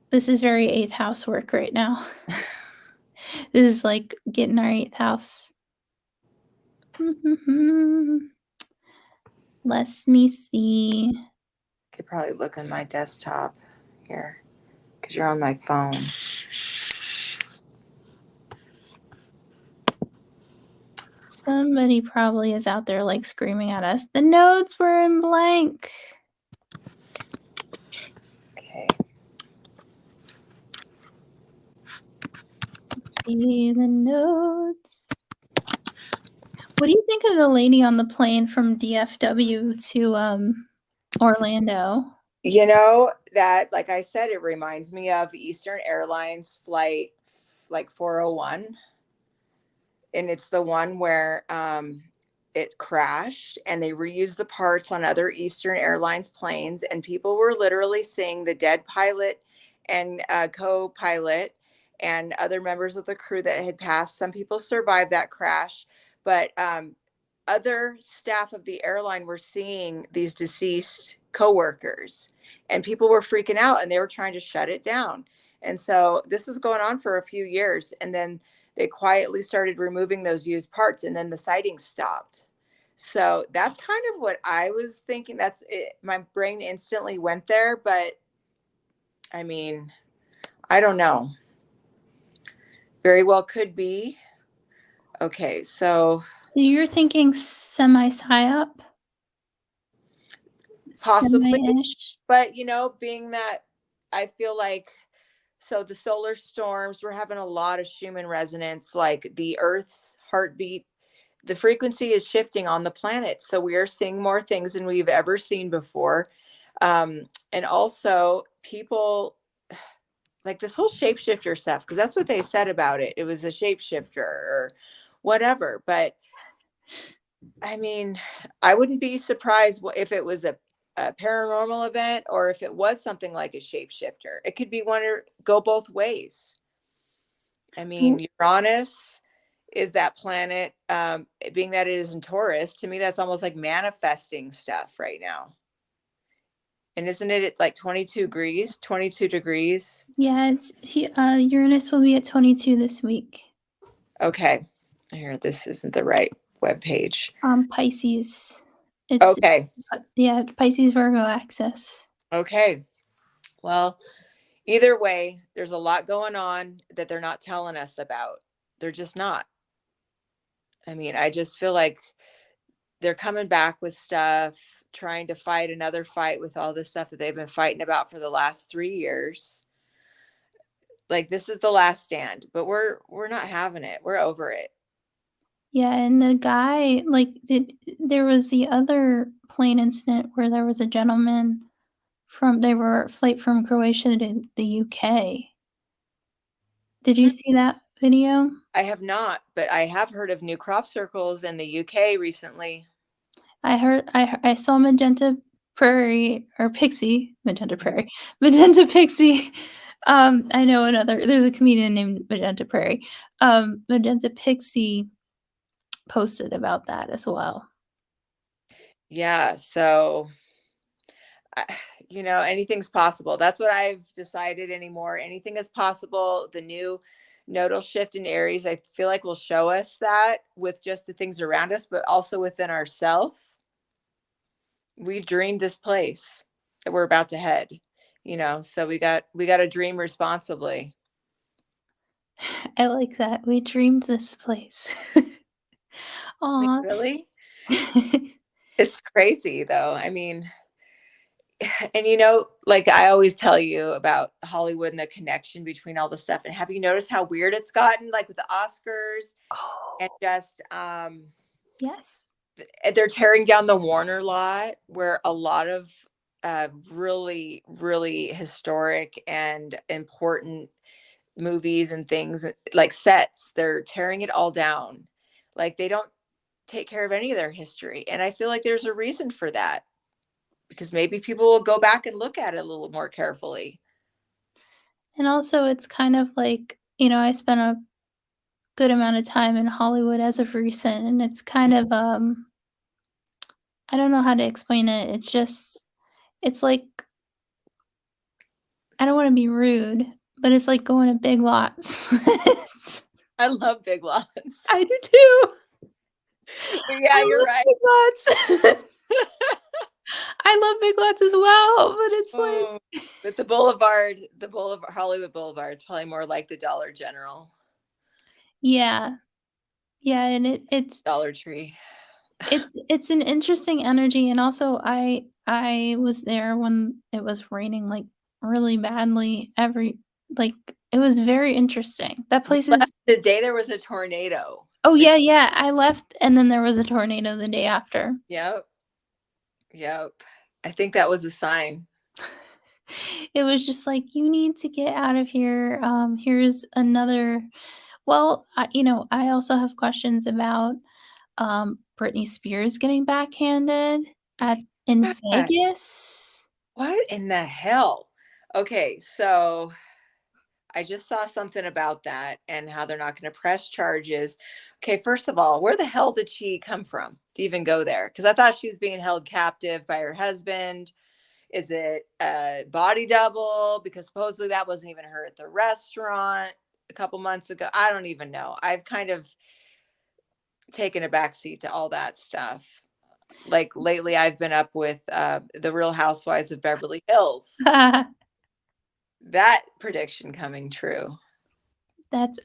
This is very 8th house work right now. This is like getting our 8th house. Let me see. Could probably look on my desktop here because you're on my phone. Somebody probably is out there like screaming at us. The nodes were in blank. Okay. Let's see the nodes. What do you think of the lady on the plane from DFW to Orlando? You know, that, like I said, it reminds me of Eastern Airlines flight like 401. And it's the one where it crashed and they reused the parts on other Eastern Airlines planes. And people were literally seeing the dead pilot and co-pilot and other members of the crew that had passed. Some people survived that crash, but other staff of the airline were seeing these deceased coworkers, and people were freaking out and they were trying to shut it down. And so this was going on for a few years, and then they quietly started removing those used parts, and then the sightings stopped. So that's kind of what I was thinking. That's it. My brain instantly went there, but I mean, I don't know. Very well could be. Okay, so you're thinking semi-psyop? possibly, Semi-ish? but being that I feel like, so the solar storms, we're having a lot of Schumann resonance, like the Earth's heartbeat. The frequency is shifting on the planet. So we are seeing more things than we've ever seen before. And also people like this whole shapeshifter stuff, because that's what they said about it. It was a shapeshifter or whatever. But I mean, I wouldn't be surprised if it was a paranormal event or if it was something like a shapeshifter. It could be one or go both ways. I mean, Uranus is that planet, being that it is in Taurus, to me, that's almost like manifesting stuff right now. And isn't it at like 22 degrees, 22 degrees? Yeah, Uranus will be at 22 this week. Okay. Here, this isn't the right webpage. Pisces. Okay. Yeah, Pisces Virgo axis. Okay. Well, either way, there's a lot going on that they're not telling us about. They're just not. I mean, I just feel like they're coming back with stuff, trying to fight another fight with all this stuff that they've been fighting about for the last 3 years. Like, this is the last stand, but we're not having it. We're over it. Yeah, and the guy, like, there was the other plane incident where there was a gentleman from they were flight from Croatia to the UK. Did you Hmm. see that video? I have not, but I have heard of new crop circles in the UK recently. I saw Magenta Prairie or Pixie, Magenta Mhm. Prairie, Magenta Pixie. I know another there's a comedian named Magenta Prairie. Magenta Pixie posted about that as well. Yeah, so I, anything's possible. That's what I've decided anymore. Anything is possible. The new nodal shift in Aries, I feel like will show us that with just the things around us, but also within ourselves. We dreamed this place that we're about to head, so we got to dream responsibly. I like that. We dreamed this place. I mean, Aw. really? It's crazy though. I mean, and like I always tell you about Hollywood and the connection between all the stuff. And have you noticed how weird it's gotten, like with the Oscars and Oh, just yes. they're tearing down the Warner lot where a lot of really, really historic and important movies and things like sets, they're tearing it all down. Like they don't take care of any of their history. And I feel like there's a reason for that because maybe people will go back and look at it a little more carefully. And also it's kind of like, I spent a good amount of time in Hollywood as of recent, and it's kind of, I don't know how to explain it. It's like I don't wanna be rude, but it's like going to Big Lots. It's I love Big Lots. I do too. Yeah, I you're love right. Big Lots. I love Big Lots as well, but it's Oh, like but the boulevard, Hollywood Boulevard, it's probably more like the Dollar General, yeah. Yeah, and Dollar Tree. it's an interesting energy, and also I was there when it was raining, like, really badly like, it was very interesting. That You place left is the day there was a tornado. Oh, The yeah, yeah, I left, and then there was a tornado the day after. Yep, yep. I think that was a sign. It was just like, "You need to get out of here, here's another." Well, I also have questions about, Britney Spears getting backhanded at in Yeah. Vegas. What in the hell? Okay, so I just saw something about that and how they're not going to press charges. Okay, first of all, where the hell did she come from to even go there? Because I thought she was being held captive by her husband. Is it a body double? Because supposedly that wasn't even her at the restaurant a couple months ago. I don't even know. I've kind of taken a backseat to all that stuff. Like lately, I've been up with the Real Housewives of Beverly Hills. That prediction coming true.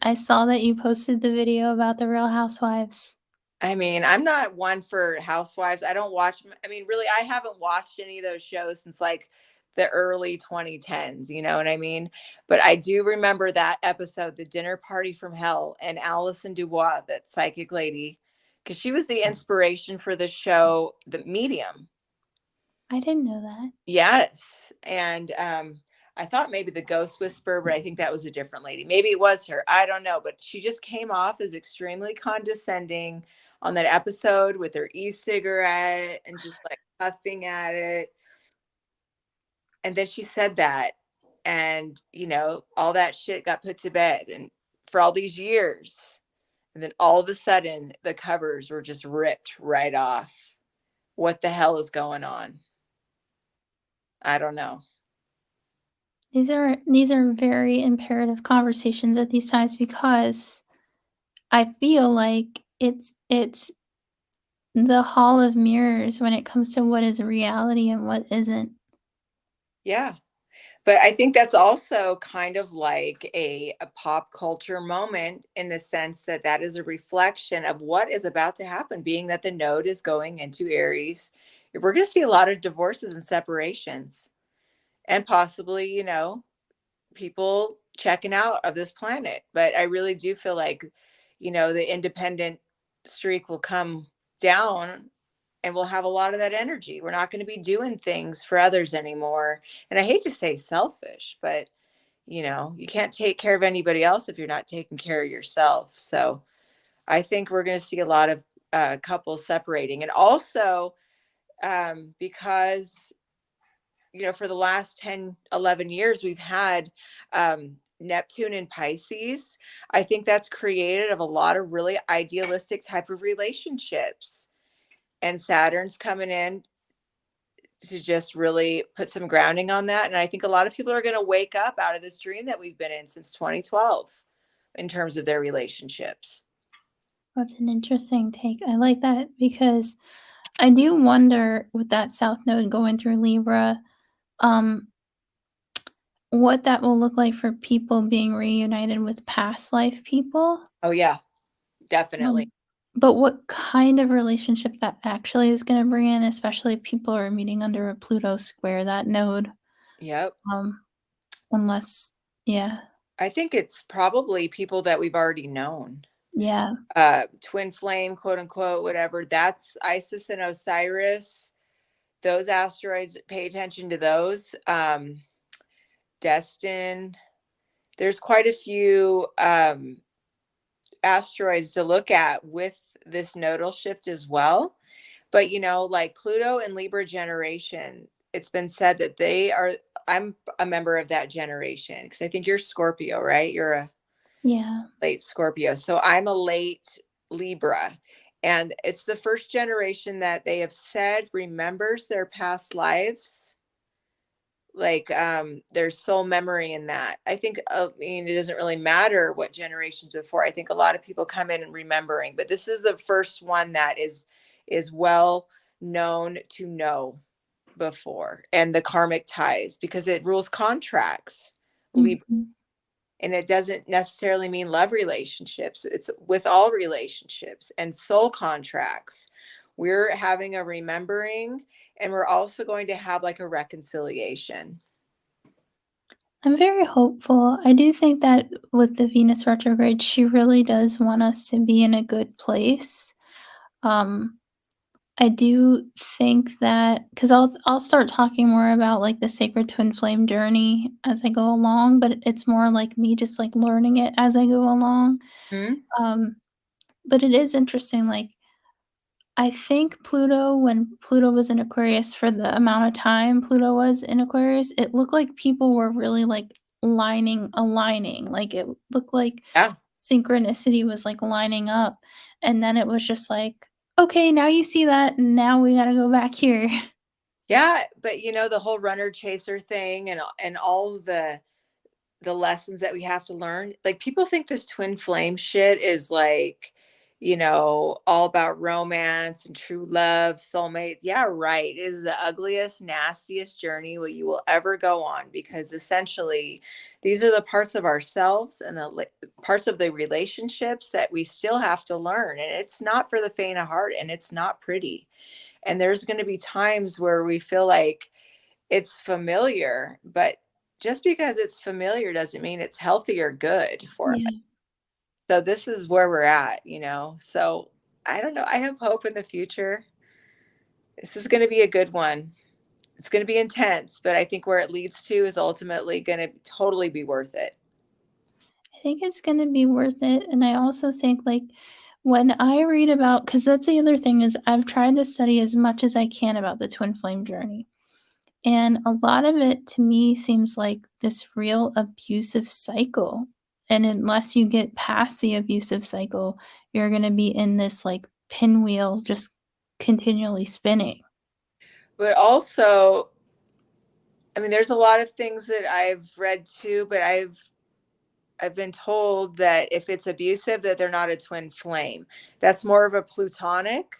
I saw that you posted the video about the Real Housewives. I mean, I'm not one for housewives. I don't watch, I mean, really, I haven't watched any of those shows since like the early 2010s, you know what I mean? But I do remember that episode, The Dinner Party from Hell, and Alison Dubois, that psychic lady, because she was the inspiration for the show, The Medium. I didn't know that. Yes. And I thought maybe the Ghost Whisperer, but I think that was a different lady. Maybe it was her. I don't know. But she just came off as extremely condescending on that episode with her e-cigarette and just like puffing at it. And then she said that. And, all that shit got put to bed. And for all these years. And then all of a sudden, the covers were just ripped right off. What the hell is going on? I don't know. These are very imperative conversations at these times because I feel like it's the hall of mirrors when it comes to what is reality and what isn't. Yeah. But I think that's also kind of like a pop culture moment in the sense that that is a reflection of what is about to happen, being that the node is going into Aries. We're going to see a lot of divorces and separations and possibly, people checking out of this planet. But I really do feel like, the independent streak will come down and we'll have a lot of that energy. We're not going to be doing things for others anymore. And I hate to say selfish, but you can't take care of anybody else if you're not taking care of yourself. So I think we're going to see a lot of couples separating. And also, because for the last 10, 11 years, we've had Neptune in Pisces. I think that's created of a lot of really idealistic type of relationships. And Saturn's coming in to just really put some grounding on that. And I think a lot of people are going to wake up out of this dream that we've been in since 2012 in terms of their relationships. That's an interesting take. I like that because I do wonder with that South Node going through Libra, um, what that will look like for people being reunited with past life people. Oh, yeah, definitely. Um, but what kind of relationship that actually is going to bring in, especially if people are meeting under a Pluto square, that node. Yep. Um, unless, yeah, I think it's probably people that we've already known. yeah, Twin flame, quote unquote, whatever. That's Isis and Osiris. Those asteroids, pay attention to those. Destin. There's quite a few asteroids to look at with this nodal shift as well. But like Pluto and Libra generation, it's been said that I'm a member of that generation because I think you're Scorpio, right? You're a yeah. late Scorpio. So I'm a late Libra. And it's the first generation that they have said remembers their past lives. Like there's soul memory in that. I think it doesn't really matter what generations before. I think a lot of people come in and remembering, but this is the first one that is well known to know before, and the karmic ties, because it rules contracts. Libra. Mhm. And it doesn't necessarily mean love relationships. It's with all relationships and soul contracts. We're having a remembering, and we're also going to have like a reconciliation. I'm very hopeful. I do think that with the Venus retrograde, she really does want us to be in a good place. Um, I do think that because I'll start talking more about like the sacred twin flame journey as I go along, but it's more like me just like learning it as I go along. Hmm? Um, but it is interesting, like I think Pluto, when Pluto was in Aquarius for the amount of time Pluto was in Aquarius, it looked like people were really, like, aligning, like, it looked like Yeah. synchronicity was, like, lining up, and then it was just like, "Okay, now you see that, and now we gotta go back here." Yeah. But the whole runner chaser thing, and all the lessons that we have to learn. Like, people think this twin flame shit is like, all about romance and true love, soulmate. Yeah, right. It is the ugliest, nastiest journey what you will ever go on, because essentially these are the parts of ourselves and the parts of the relationships that we still have to learn. And it's not for the faint of heart, and it's not pretty. And there's going to be times where we feel like it's familiar, but just because it's familiar doesn't mean it's healthy or good for us. Yeah. So this is where we're at. So I don't know. I have hope in the future. This is going to be a good one. It's going to be intense, but I think where it leads to is ultimately going to totally be worth it. I think it's gonna be worth it, and I also think, like, when I read about, because that's the other thing is I've tried to study as much as I can about the twin flame journey. And a lot of it to me seems like this real abusive cycle. And unless you get past the abusive cycle, you're going to be in this like pinwheel just continually spinning. But also, I mean, there's a lot of things that I've read too, but I've been told that if it's abusive, that they're not a twin flame. That's more of a plutonic.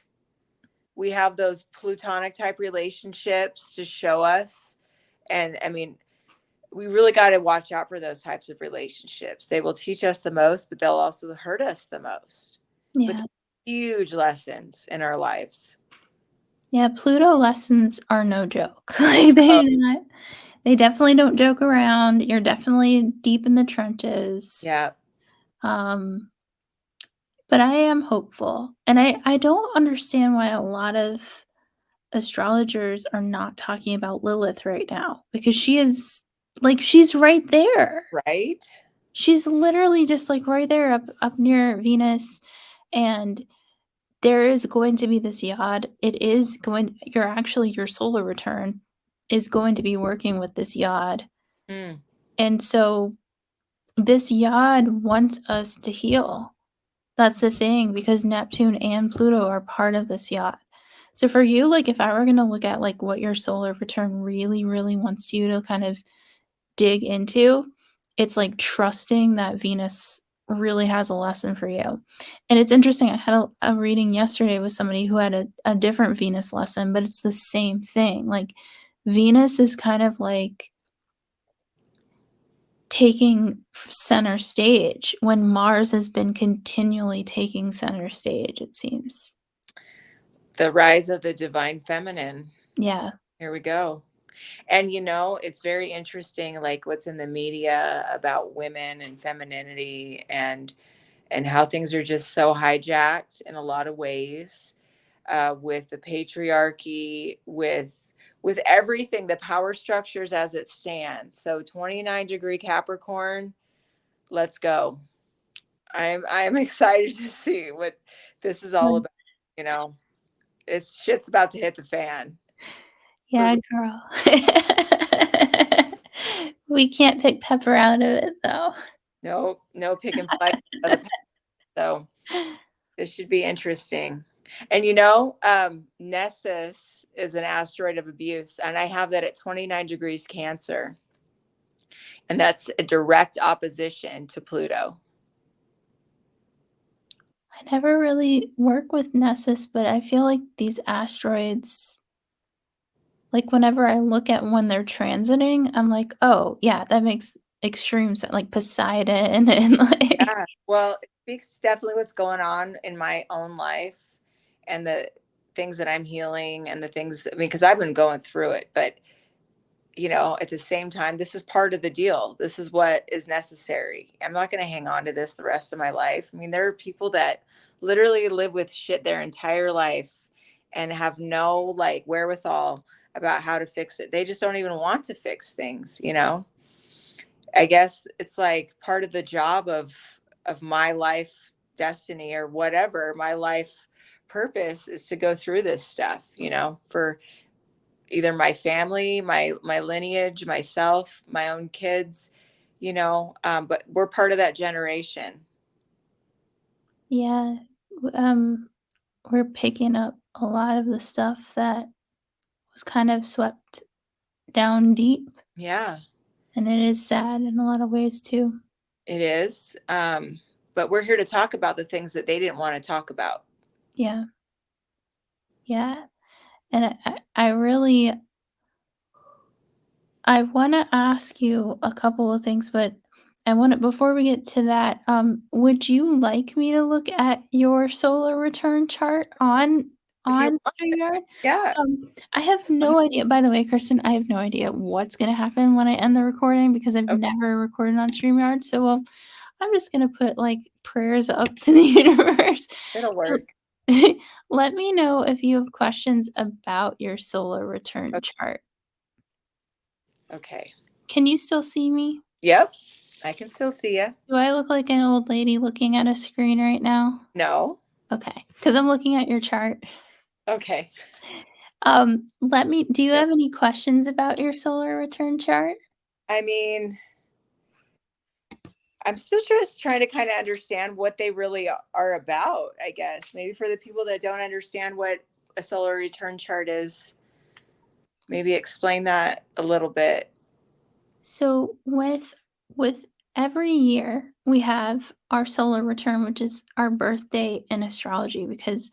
We have those plutonic type relationships to show us. And I mean, we really got to watch out for those types of relationships. They will teach us the most, but they'll also hurt us the most. But Yeah. huge lessons in our lives. Yeah. Pluto lessons are no joke. Like they Oh, do not, they definitely don't joke around. You're definitely deep in the trenches. yeah. Um, But I am hopeful, and I don't understand why a lot of astrologers are not talking about Lilith right now, because she is like, she's right there. Right? She's literally just, like, right there up near Venus, and there is going to be this yod. It is going your solar return is going to be working with this yod, Mm. and so this yod wants us to heal. That's the thing, because Neptune and Pluto are part of this yacht. So for you, like, if I were gonna look at, like, what your solar return really, really wants you to kind of dig into, it's, like, trusting that Venus really has a lesson for you. And it's interesting, I had a reading yesterday with somebody who had a different Venus lesson, but it's the same thing. Like, Venus is kind of, like, taking center stage when Mars has been continually taking center stage, it seems. The rise of the divine feminine. Yeah. Here we go. And it's very interesting, like what's in the media about women and femininity, and how things are just so hijacked in a lot of ways, with the patriarchy, with everything, the power structures as it stands. So 29-degree Capricorn, let's go. I'm excited to see what this is all Mm. about. You know, it's shit's about to hit the fan. For Yeah, real. girl. We can't pick Pepper out of it, though. No, no pick and flight of the past. So this should be interesting. And Nessus is an asteroid of abuse, and I have that at 29 degrees Cancer, and that's a direct opposition to Pluto. I never really work with Nessus, but I feel like these asteroids, like, whenever I look at when they're transiting, I'm like, "Oh, yeah, that makes extreme sense," like Poseidon and, like. Yeah. Well, it speaks to definitely what's going on in my own life, and the things that I'm healing, and the things, I mean, because I've been going through it, but at the same time, this is part of the deal. This is what is necessary. I'm not going to hang on to this the rest of my life. I mean, there are people that literally live with shit their entire life and have no like wherewithal about how to fix it. They just don't even want to fix things. I guess it's like part of the job of my life destiny, or whatever my life purpose is, to go through this stuff, for either my family, my lineage, myself, my own kids. But we're part of that generation. Yeah, we're picking up a lot of the stuff that was kind of swept down deep, Yeah, and it is sad in a lot of ways too. it is. But we're here to talk about the things that they didn't want to talk about. Yeah, yeah, and I really I wanna ask you a couple of things, but I wanna before we get to that, would you like me to look at your solar return chart If you on want, StreamYard? yeah. I have no idea, by the way, Kristen, I have no idea what's gonna happen when I end the recording because I've Okay, never recorded on StreamYard, so, I'm just gonna put, like, prayers up to the universe. it'll So work. let me know if you have questions about your solar return Okay. chart. Okay. Can you still see me? Yep, I can still see you. Do I look like an old lady looking at a screen right now? No. Okay, because 'cause I'm looking at your chart. Okay. Do you Yep. have any questions about your solar return chart? I mean, I'm still just trying to kind of understand what they really are about, I guess. Maybe for the people that don't understand what a solar return chart is, maybe explain that a little bit. So with every year we have our solar return, which is our birthday in astrology, because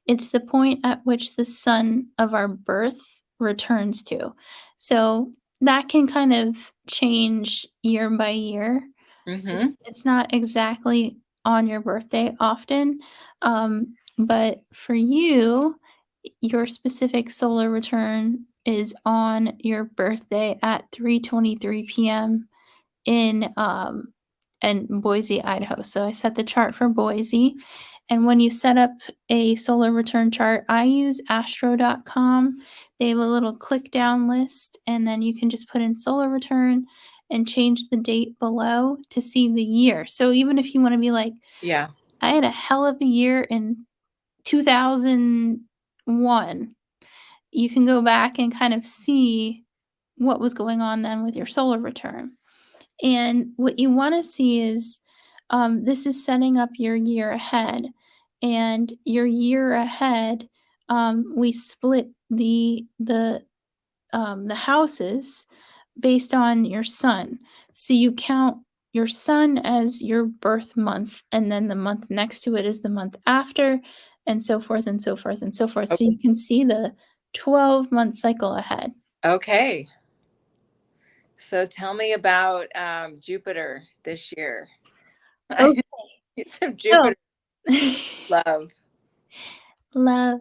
it's the point at which the sun of our birth returns to. So that can kind of change year by year. So Mm-hmm. it's not exactly on your birthday often. But for you, your specific solar return is on your birthday at 3:23 p.m. in Boise, Idaho. So I set the chart for Boise, And when you set up a solar return chart, I use astro.com. They have a little click down list, and then you can just put in solar return and change the date below to see the year. So even if you want to be like, Yeah. I had a hell of a year in 2001, you can go back and kind of see what was going on then with your solar return. And what you want to see is this is setting up your year ahead. And your year ahead, we split the houses based on your sun. So you count your sun as your birth month, and then the month next to it is the month after, and so forth and so forth and so forth. O- So you can see the 12-month cycle ahead. Okay. So tell me about Jupiter this year. I Okay. need some So Jupiter love. love.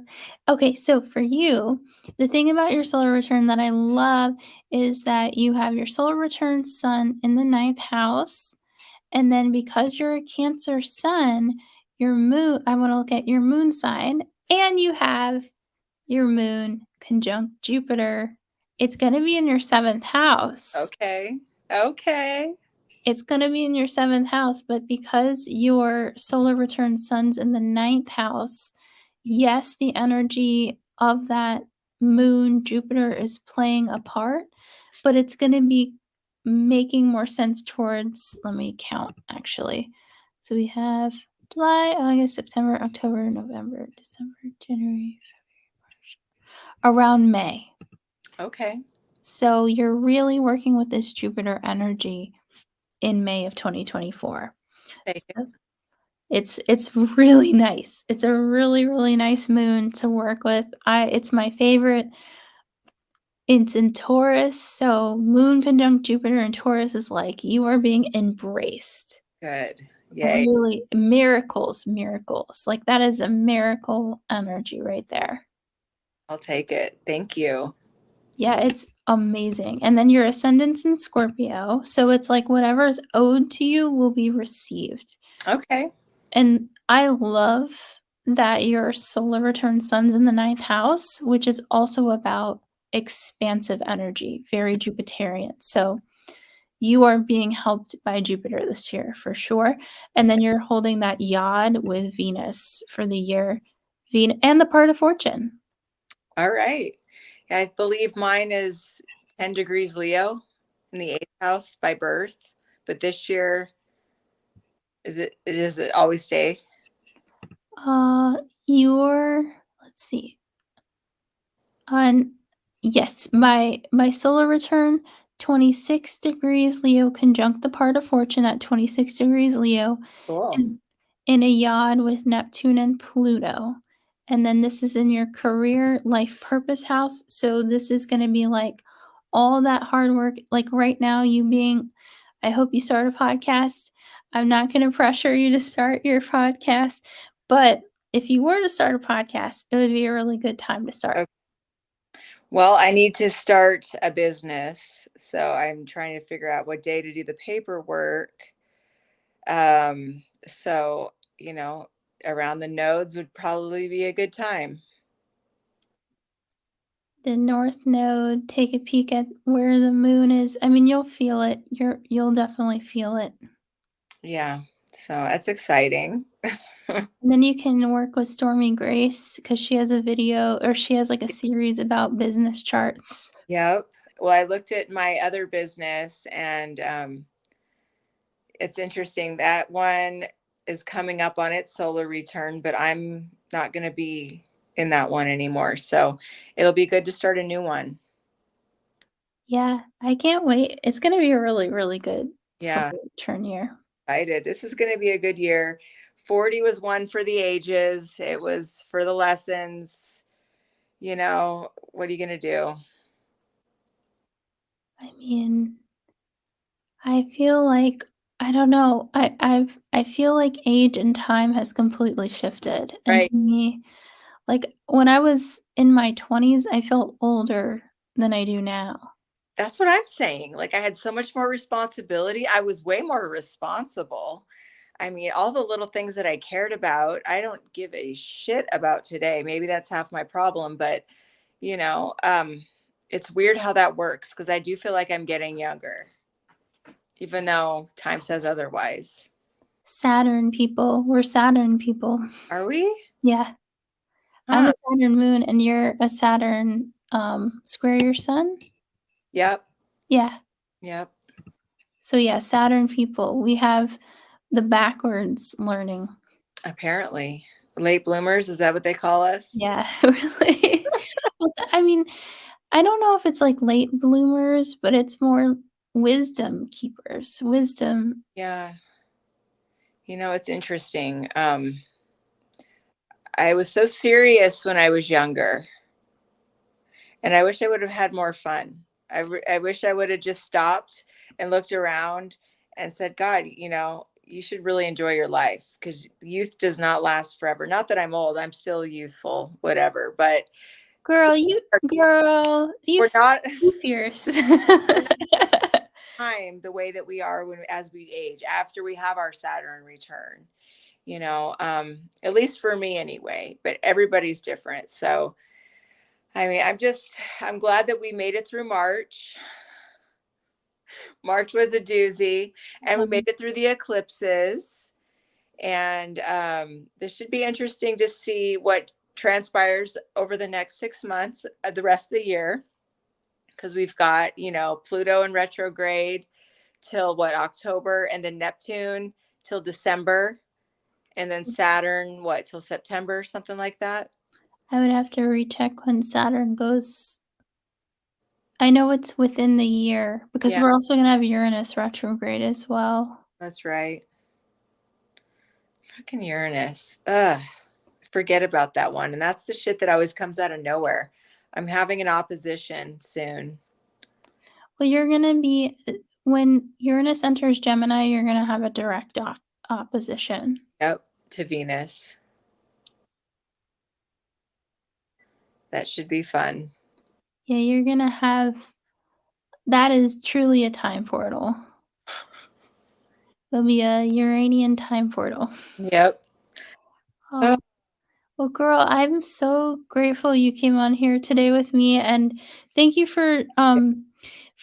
Okay, so for you, the thing about your solar return that I love is that you have your solar return sun in the ninth house. And then because you're a Cancer sun, your moon, I want to look at your moon sign, and you have your moon conjunct Jupiter. It's going to be in your seventh house. Okay. Okay. It's going to be in your seventh house, but because your solar return sun's in the ninth house, yes, the energy of that moon, Jupiter, is playing a part, but it's going to be making more sense towards, let me count actually. So we have July, August, September, October, November, December, January, around May. Okay. So you're really working with this Jupiter energy in May of 2024. Take it. So it's really nice. It's a really, really nice moon to work with. It's my favorite. It's in Taurus, so moon conjunct Jupiter in Taurus is like you are being embraced. Good. Yay. Really miracles, miracles. Like that is a miracle energy right there. I'll take it. Thank you. Yeah, it's amazing. And then your ascendant's in Scorpio, so it's like whatever is owed to you will be received. Okay. And I love that your solar return sun's in the ninth house, which is also about expansive energy, very Jupiterian. So you are being helped by Jupiter this year for sure. And then you're holding that yod with Venus for the year, and the part of fortune. All right. I believe mine is 10 degrees Leo in the eighth house by birth. But this year, does it always stay? Your let's see. On Yes, my solar return 26 degrees Leo conjunct the part of fortune at 26 degrees Leo Cool. in in a yod with Neptune and Pluto. And then this is in your career life purpose house. So this is going to be like all that hard work. Like right now, I hope you start a podcast. I'm not going to pressure you to start your podcast, but if you were to start a podcast, it would be a really good time to start. Okay. Well, I need to start a business. So I'm trying to figure out what day to do the paperwork. So, around the nodes would probably be a good time. The north node, take a peek at where the moon is. I mean, you'll feel it. You'll definitely feel it. Yeah. So that's exciting. And then you can work with Stormy Grace because she has a video, or she has like a series about business charts. Yep. Well, I looked at my other business and it's interesting. That one is coming up on its solar return, but I'm not going to be in that one anymore. So it'll be good to start a new one. Yeah, I can't wait. It's going to be a really, really good Yeah. solar return year. Excited. This is going to be a good year. 40 was one for the ages, it was for the lessons. What are you going to do? I mean, I feel like I don't know. I feel like age and time has completely shifted. And Right. to me, like when I was in my 20s, I felt older than I do now. That's what I'm saying. Like I had so much more responsibility. I was way more responsible. I mean, all the little things that I cared about, I don't give a shit about today. Maybe that's half my problem, but you know, it's weird how that works because I do feel like I'm getting younger, even though time says otherwise. Saturn people. We're Saturn people. Are we? Yeah. I'm a Huh. Saturn moon and you're a Saturn square your sun? Yep. Yeah. Yep. So yeah, Saturn people. We have the backwards learning. Apparently. Late bloomers, is that what they call us? Yeah, really. Well, I mean, I don't know if it's like late bloomers, but it's more wisdom keepers. Wisdom. Yeah. You know, it's interesting. I was so serious when I was younger, and I wish I would have had more fun. I wish I would have just stopped and looked around and said, God, you know, you should really enjoy your life because youth does not last forever. Not that I'm old, I'm still youthful, whatever, but Girl, we're not you fierce. we're not time the way that we are when as we age after we have our Saturn return, you know, at least for me anyway, but everybody's different. So I mean, I'm glad that we made it through March. March was a doozy, and we made it through the eclipses. And this should be interesting to see what transpires over the next 6 months, the rest of the year, because we've got, you know, Pluto in retrograde till what, October, and then Neptune till December, and then Saturn, what, till September, something like that. I would have to recheck when Saturn goes. I know it's within the year because Yeah, we're also gonna have Uranus retrograde as well. that's right. Fucking Uranus. Ugh. Forget about that one. And that's the shit that always comes out of nowhere. I'm having an opposition soon. Well, you're gonna be when Uranus enters Gemini, you're gonna have a direct opposition. Yep, to Venus. That should be fun. Yeah, you're gonna have that is truly a time portal. There'll be a Uranian time portal. Yep. Oh, Oh, well, girl, I'm so grateful you came on here today with me, and thank you for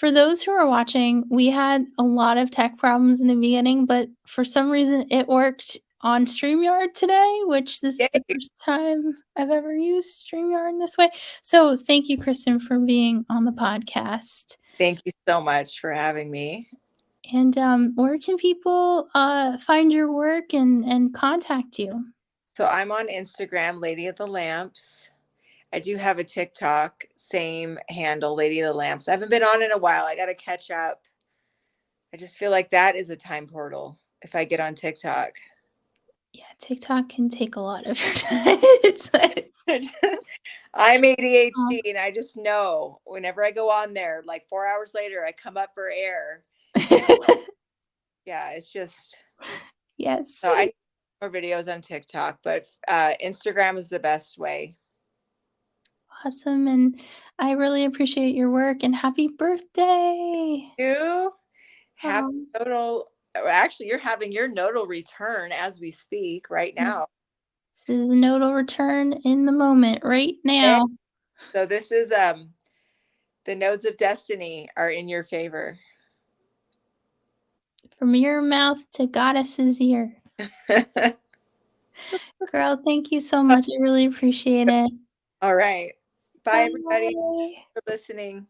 those who are watching, we had a lot of tech problems in the beginning, but for some reason it worked on StreamYard today, which this is the yay. first time I've ever used StreamYard in this way. So thank you, Kristen, for being on the podcast. Thank you so much for having me. And where can people find your work and contact you? So I'm on Instagram, Lady of the Lamps. I do have a TikTok, same handle, Lady of the Lamps. I haven't been on in a while. I got to catch up. I just feel like that is a time portal if I get on TikTok. Yeah, TikTok can take a lot of your time. I'm ADHD Um, and I just know whenever I go on there, like 4 hours later, I come up for air. And yeah, it's just yes. so I need more videos on TikTok, but Instagram is the best way. Awesome. And I really appreciate your work and happy birthday. You happy Um, nodal. Actually, you're having your nodal return as we speak right now. this, this is a nodal return in the moment right Okay. now. So this is the nodes of destiny are in your favor. From your mouth to goddess's ear. Girl, thank you so much. I really appreciate it. All right. Bye, everybody, Bye. for listening.